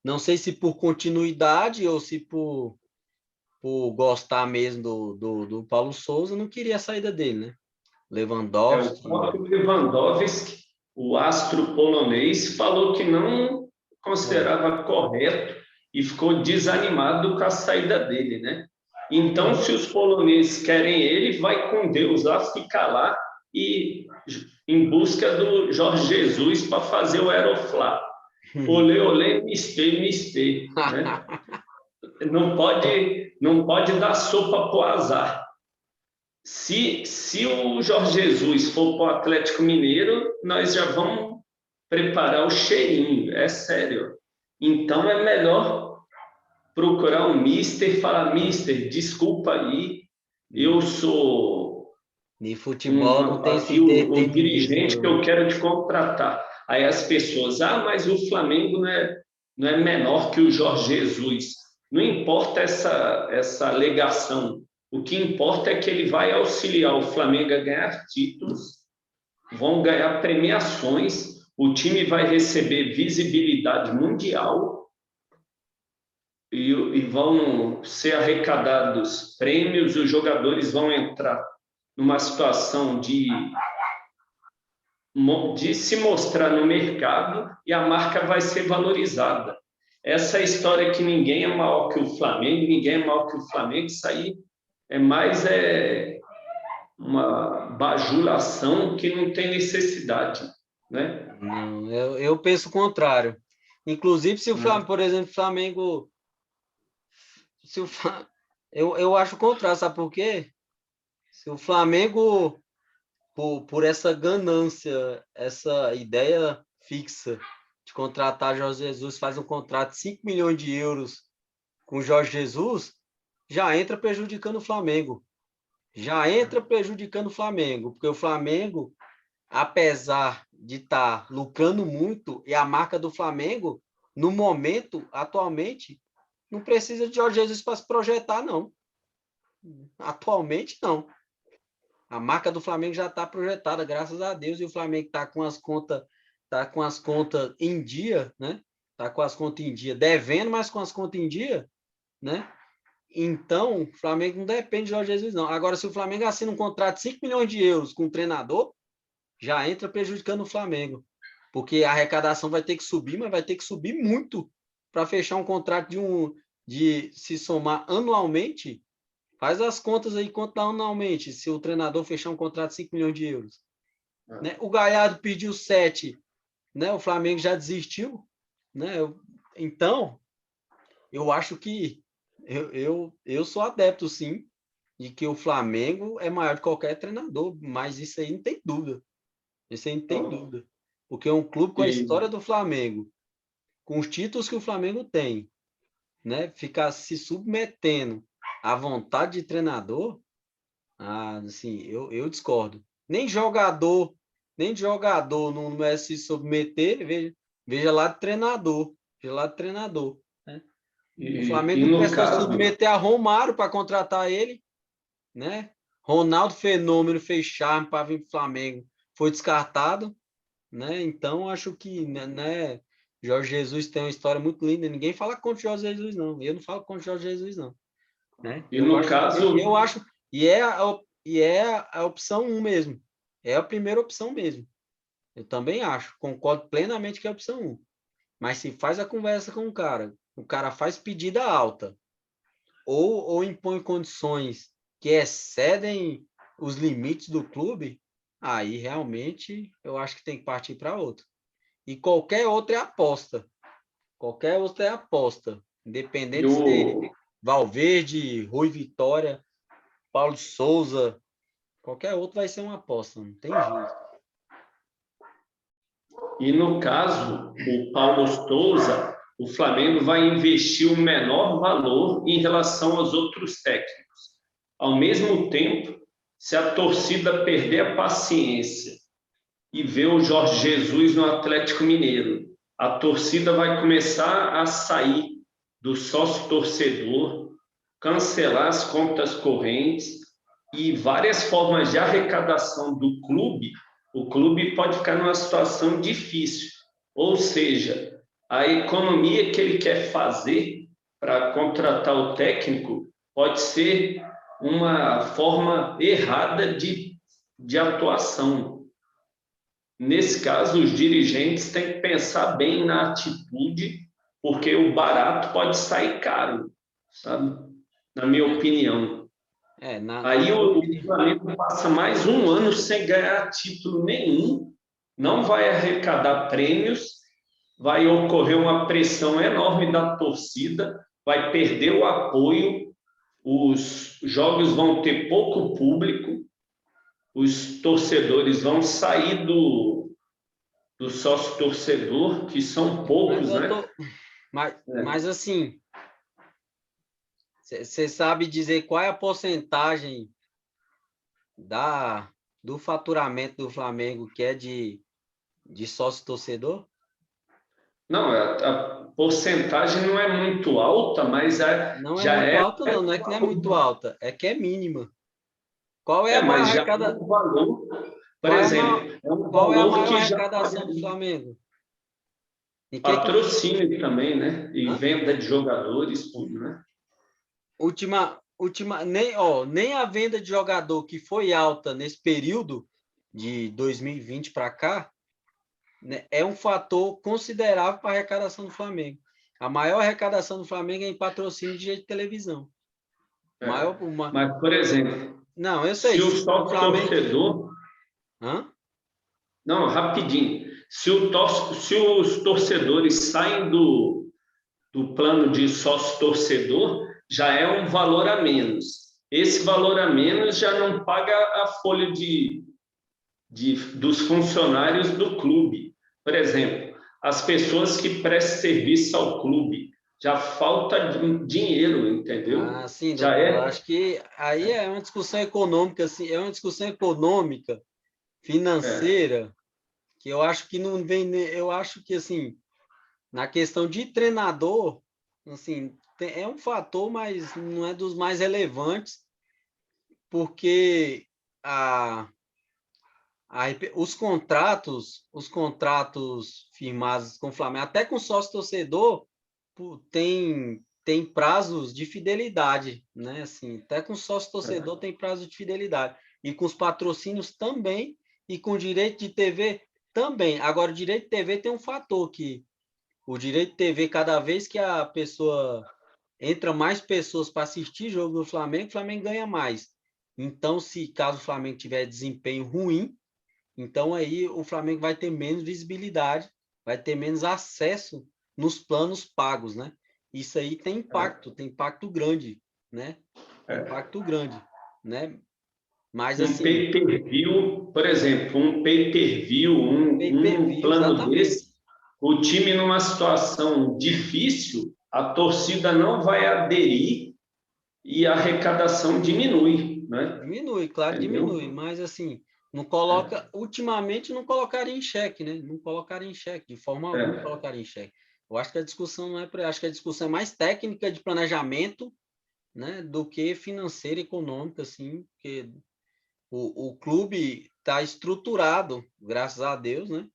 não sei se por continuidade ou se por gostar mesmo do Paulo Souza, não queria a saída dele, né? O Lewandowski. próprio Lewandowski, o astro polonês, falou que não considerava correto e ficou desanimado com a saída dele, né? Então, se os poloneses querem ele, vai com Deus lá, ficar lá e em busca do Jorge Jesus para fazer o Aeroflá. Olê, olê, mistê, mistê, né? Não pode dar sopa para o azar. Se o Jorge Jesus for para o Atlético Mineiro, nós já vamos preparar o cheirinho, é sério. Então é melhor procurar um mister e falar, mister, desculpa aí, eu sou De futebol não tem esse o terminismo, dirigente que não. eu quero te contratar. Aí as pessoas, mas o Flamengo não é menor que o Jorge Jesus. Não importa essa alegação. O que importa é que ele vai auxiliar o Flamengo a ganhar títulos, vão ganhar premiações, o time vai receber visibilidade mundial e vão ser arrecadados prêmios, os jogadores vão entrar numa situação de se mostrar no mercado e a marca vai ser valorizada. Essa história que ninguém é maior que o Flamengo, ninguém é maior que o Flamengo, isso aí é mais uma bajulação que não tem necessidade, né? Não, eu penso o contrário. Inclusive, se o Flamengo, por exemplo, Flamengo. Se o, eu acho o contrário, sabe por quê? Se o Flamengo, por essa ganância, essa ideia fixa de contratar Jorge Jesus, faz um contrato de 5 milhões de euros com Jorge Jesus, já entra prejudicando o Flamengo. Já entra prejudicando o Flamengo, porque o Flamengo, apesar de estar lucrando muito, e a marca do Flamengo, no momento, atualmente, não precisa de Jorge Jesus para se projetar, não. Atualmente, não. A marca do Flamengo já está projetada, graças a Deus, e o Flamengo está com as contas em dia, né? Está com as contas em dia, devendo, mas com as contas em dia, né? Então, o Flamengo não depende de Jorge Jesus, não. Agora, se o Flamengo assina um contrato de 5 milhões de euros com o treinador, já entra prejudicando o Flamengo. Porque a arrecadação vai ter que subir, mas vai ter que subir muito para fechar um contrato de se somar anualmente. Faz as contas aí, quanto dá anualmente, se o treinador fechar um contrato de 5 milhões de euros. Né? O Galhardo pediu 7, né? O Flamengo já desistiu. Né? Então, eu acho que eu sou adepto, sim, de que o Flamengo é maior que qualquer treinador, mas isso aí não tem dúvida. Isso aí não tem dúvida. Porque é um clube com a história do Flamengo, com os títulos que o Flamengo tem, né? Ficar se submetendo à vontade de treinador, assim, eu discordo. Nem jogador não é se submeter, veja lá de treinador. Veja lá de treinador. Né? O E Flamengo não no precisa caso, submeter a Romário para contratar ele, né? Ronaldo Fenômeno fez charme para vir para o Flamengo, foi descartado, né? Então acho que, né, Jorge Jesus tem uma história muito linda. Ninguém fala contra Jorge Jesus, não. Eu não falo contra Jorge Jesus, não. Né? e no Eu caso, acho e é a opção 1 mesmo. É a primeira opção mesmo. Eu também acho. Concordo plenamente que é a opção 1. Mas se faz a conversa com o cara faz pedida alta, ou impõe condições que excedem os limites do clube, aí realmente eu acho que tem que partir para outro. E qualquer outra é aposta. Qualquer outra é aposta. Independente de ser eu, Valverde, Rui Vitória, Paulo Souza, qualquer outro vai ser uma aposta. Não tem jeito. e no caso, o Paulo Souza, o Flamengo vai investir o menor valor em relação aos outros técnicos. Ao mesmo tempo, se a torcida perder a paciência e ver o Jorge Jesus no Atlético Mineiro, a torcida vai começar a sair do sócio torcedor, cancelar as contas correntes e várias formas de arrecadação do clube, o clube pode ficar numa situação difícil. Ou seja, a economia que ele quer fazer para contratar o técnico pode ser uma forma errada de atuação. Nesse caso, os dirigentes têm que pensar bem na atitude, porque o barato pode sair caro, sabe? Na minha opinião. Na Aí minha o opinião. Flamengo passa mais um ano sem ganhar título nenhum, não vai arrecadar prêmios, vai ocorrer uma pressão enorme da torcida, vai perder o apoio, os jogos vão ter pouco público, os torcedores vão sair do sócio torcedor, que são Mas poucos, eu né? tô. Mas assim, você sabe dizer qual é a porcentagem do faturamento do Flamengo que é de sócio torcedor? Não, a porcentagem não é muito alta, mas Não é já muito é. alta, não. Não é que não é muito alta, é que é mínima. Qual é a maior Mas já é arrecada... um valor, por Qual é a maior... exemplo, é um Qual é a valor maior que já arrecadação do pode. Flamengo? E Patrocínio também, né? E Hã? venda de jogadores, tudo, né? Nem a venda de jogador que foi alta nesse período de 2020 para cá, né, é um fator considerável para a arrecadação do Flamengo. A maior arrecadação do Flamengo é em patrocínio de direito de televisão. É. Maior, uma... Mas, por exemplo, Não, eu sei. se o O sócio Flamengo. torcedor. Hã? Não, rapidinho. Se os torcedores saem do plano de sócio torcedor, já é um valor a menos. Esse valor a menos já não paga a folha dos funcionários do clube. Por exemplo, as pessoas que prestam serviço ao clube, já falta dinheiro, entendeu? Ah, sim, Já doutor. é. Acho que aí é uma discussão econômica, assim, é uma discussão econômica, É, financeira, que eu acho que não vem. Eu acho que assim, na questão de treinador, assim, é um fator, mas não é dos mais relevantes, porque a, os contratos firmados com o Flamengo, até com sócio torcedor, tem prazos de fidelidade, né? Assim, até com sócio torcedor tem prazo de fidelidade. E com os patrocínios também, e com direito de TV também. Agora, o direito de TV tem um fator que o direito de TV, cada vez que a pessoa entra mais pessoas para assistir jogo do Flamengo, o Flamengo ganha mais. Então, se caso o Flamengo tiver desempenho ruim, então aí o Flamengo vai ter menos visibilidade, vai ter menos acesso nos planos pagos, né? Isso aí tem impacto grande, né? Tem é. impacto grande, né? Mas Um assim, pay-per-view, por exemplo, um pay-per-view, pay per um view, plano exatamente. desse, o time numa situação difícil, a torcida não vai aderir e a arrecadação diminui, né? Diminui, claro, diminui, Entendeu? mas assim, não coloca, ultimamente não colocaram em xeque, né? Não colocaram em xeque, de forma alguma É, colocaram em xeque. Eu acho que a discussão não é para, acho que a discussão é mais técnica de planejamento, né, do que financeira, econômica, assim, porque o clube está estruturado, graças a Deus, né?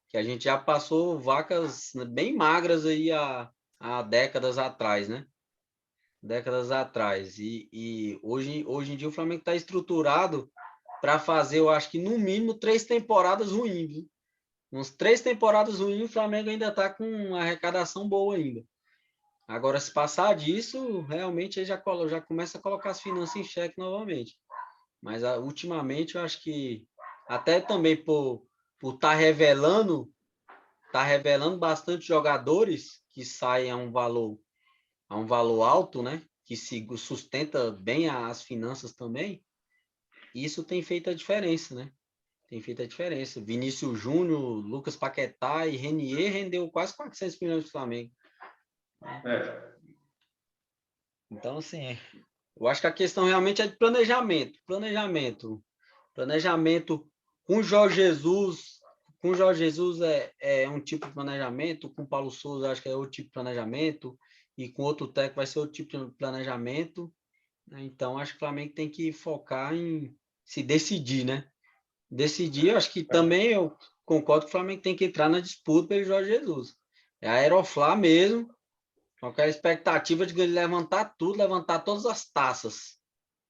Que a gente já passou vacas bem magras aí há décadas atrás, né? Décadas atrás. E hoje em dia o Flamengo está estruturado para fazer, eu acho que no mínimo 3 temporadas ruins, viu? Uns 3 temporadas ruins, o Flamengo ainda está com uma arrecadação boa ainda. Agora, se passar disso, realmente ele já começa a colocar as finanças em xeque novamente. Mas ultimamente eu acho que até também por tá revelando bastante jogadores que saem a um valor alto, né? Que se sustenta bem as finanças também. Isso tem feito a diferença, né? Tem feito a diferença. Vinícius Júnior, Lucas Paquetá e Renier rendeu quase 400 milhões do Flamengo. é, Então, assim, eu acho que a questão realmente é de planejamento. Planejamento com Jorge Jesus. Com Jorge Jesus é um tipo de planejamento, com Paulo Souza acho que é outro tipo de planejamento, e com outro técnico vai ser outro tipo de planejamento. Né? Então, acho que o Flamengo tem que focar em se decidir, né? Decidir, acho que também eu concordo que o Flamengo tem que entrar na disputa pelo Jorge Jesus. É a Aeroflá mesmo, com aquela expectativa de ele levantar tudo, levantar todas as taças,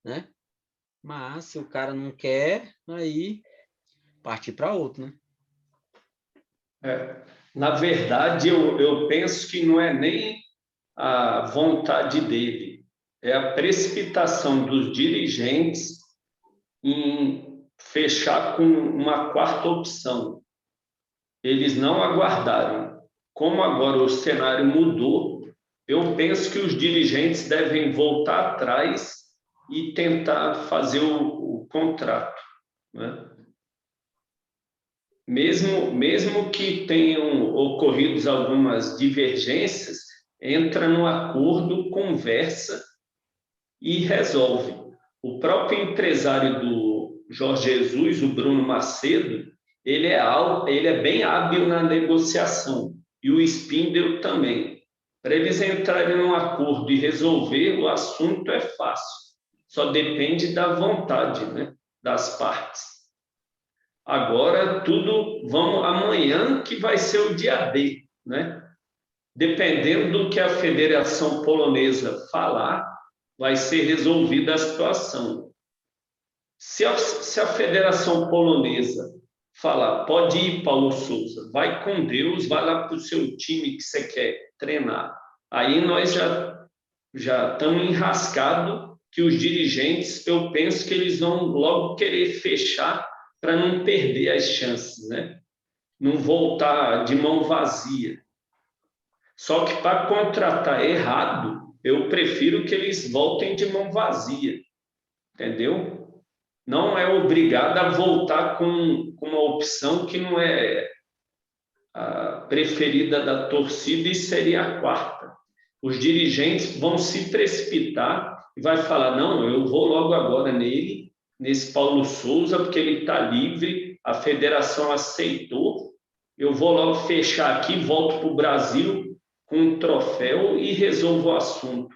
né? Mas se o cara não quer, aí partir para outro, né? é. Na verdade, eu penso que não é nem a vontade dele, é a precipitação dos dirigentes em fechar com uma quarta opção. Eles não aguardaram. Como agora o cenário mudou, eu penso que os dirigentes devem voltar atrás e tentar fazer o contrato, né? Mesmo que tenham ocorrido algumas divergências, entra no acordo, conversa e resolve. O próprio empresário do Jorge Jesus, o Bruno Macedo, ele é bem hábil na negociação, e o Spindle também. Para eles entrarem num acordo e resolver, o assunto é fácil. Só depende da vontade, né, das partes. Agora, tudo, vamos amanhã que vai ser o dia D. né? Dependendo do que a Federação Polonesa falar, vai ser resolvida a situação. Se a Federação Polonesa falar, pode ir, Paulo Souza, vai com Deus, vai lá para o seu time que você quer treinar. Aí nós já estamos enrascados que os dirigentes, eu penso que eles vão logo querer fechar para não perder as chances, né? Não voltar de mão vazia. Só que para contratar errado, eu prefiro que eles voltem de mão vazia, entendeu? Não é obrigado a voltar com uma opção que não é a preferida da torcida e seria a quarta. Os dirigentes vão se precipitar e vai falar, não, eu vou logo agora nesse Paulo Souza, porque ele está livre, a federação aceitou, eu vou logo fechar aqui, volto para o Brasil com um troféu e resolvo o assunto.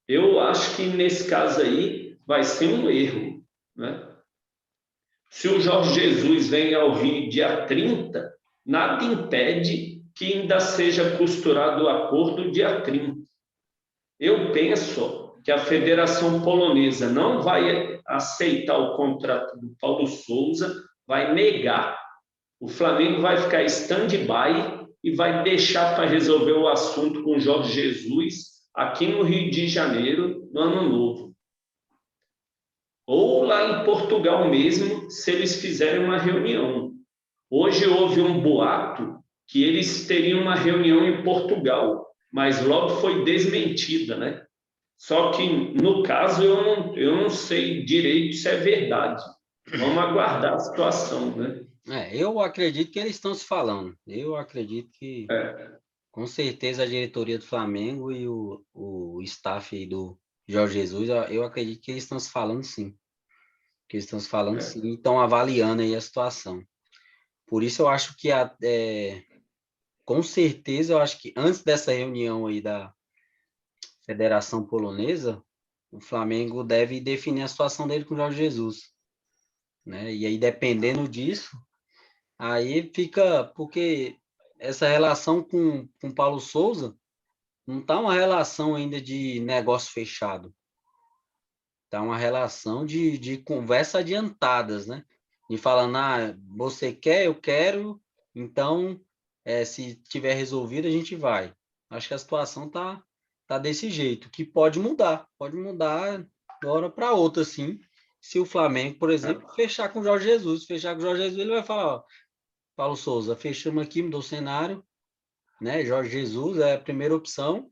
Eu acho que nesse caso aí vai ser um erro, né? Se o Jorge Jesus vem ao Rio dia 30, nada impede que ainda seja costurado o acordo dia 30. Eu penso que a Federação Polonesa não vai aceitar o contrato do Paulo Souza, vai negar. O Flamengo vai ficar stand-by e vai deixar para resolver o assunto com o Jorge Jesus aqui no Rio de Janeiro, no Ano Novo. Ou lá em Portugal mesmo, se eles fizerem uma reunião. Hoje houve um boato que eles teriam uma reunião em Portugal, mas logo foi desmentida, né? Só que, no caso, eu não sei direito se é verdade. Vamos aguardar a situação, né? Eu acredito que eles estão se falando. Eu acredito que, com certeza, a diretoria do Flamengo e o staff aí do Jorge Jesus, eu acredito que eles estão se falando sim. Que eles estão se falando sim e estão avaliando aí a situação. Por isso eu acho que, com certeza, eu acho que antes dessa reunião aí da Federação Polonesa, o Flamengo deve definir a situação dele com o Jorge Jesus, né? E aí, dependendo disso, aí fica... Porque essa relação com Paulo Souza não está uma relação ainda de negócio fechado. Está uma relação de conversa adiantadas, né? De falando, você quer, eu quero, então, se tiver resolvido, a gente vai. Acho que a situação tá desse jeito, que pode mudar de uma hora para outra, sim. Se o Flamengo, por exemplo, fechar com o Jorge Jesus, ele vai falar, ó, Paulo Souza, fechamos aqui, mudou o cenário, né? Jorge Jesus é a primeira opção,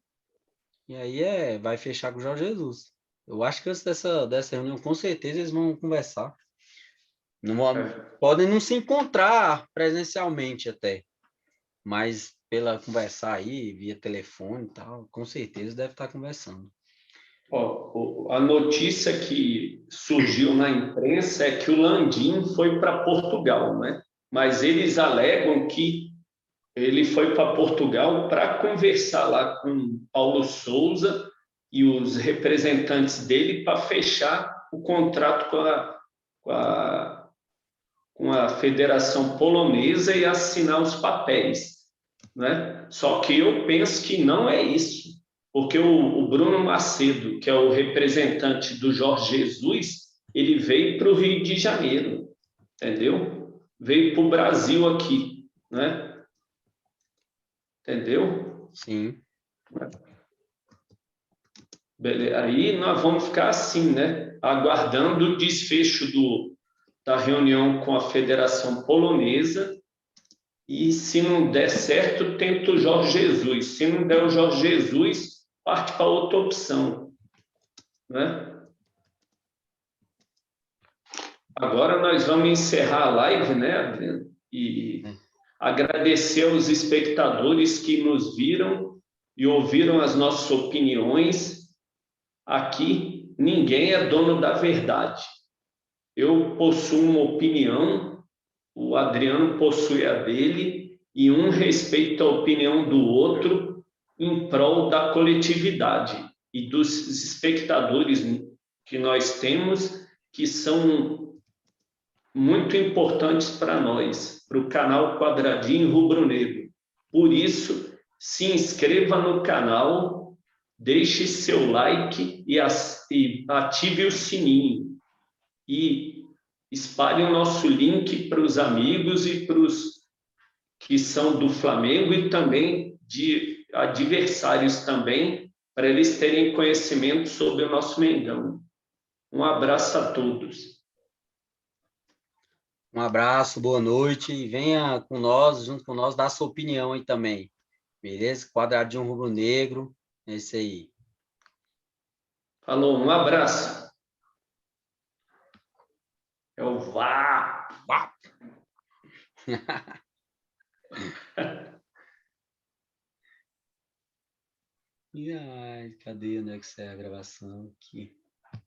e aí vai fechar com o Jorge Jesus. Eu acho que antes dessa reunião, com certeza, eles vão conversar. Podem não se encontrar presencialmente até, mas pela conversar aí, via telefone e tal, com certeza deve estar conversando. A notícia que surgiu na imprensa é que o Landim foi para Portugal, né? Mas eles alegam que ele foi para Portugal para conversar lá com Paulo Souza e os representantes dele para fechar o contrato com a Federação Polonesa e assinar os papéis, né? Só que eu penso que não é isso, porque o Bruno Macedo, que é o representante do Jorge Jesus, ele veio para o Rio de Janeiro, entendeu? Veio para o Brasil aqui, né? Entendeu? Sim. Beleza. Aí nós vamos ficar assim, né? Aguardando o desfecho da reunião com a Federação Polonesa. E se não der certo, tenta o Jorge Jesus. Se não der o Jorge Jesus, parte para outra opção, né? Agora nós vamos encerrar a live, né, Adriano? E agradecer aos espectadores que nos viram e ouviram as nossas opiniões. Aqui, ninguém é dono da verdade. Eu possuo uma opinião, o Adriano possui a dele, e um respeita a opinião do outro em prol da coletividade e dos espectadores que nós temos, que são muito importantes para nós, para o canal Quadradinho Rubro Negro. Por isso se inscreva no canal, deixe seu like e ative o sininho. E espalhe o nosso link para os amigos e para os que são do Flamengo e também de adversários também, para eles terem conhecimento sobre o nosso Mengão. Um abraço a todos. Um abraço, boa noite e venha com nós, junto com nós, dar sua opinião aí também. Beleza? Quadradinho rubro-negro, é isso aí. Falou, um abraço. É o Vá. Vá. E ai, cadê onde é que sai a gravação aqui?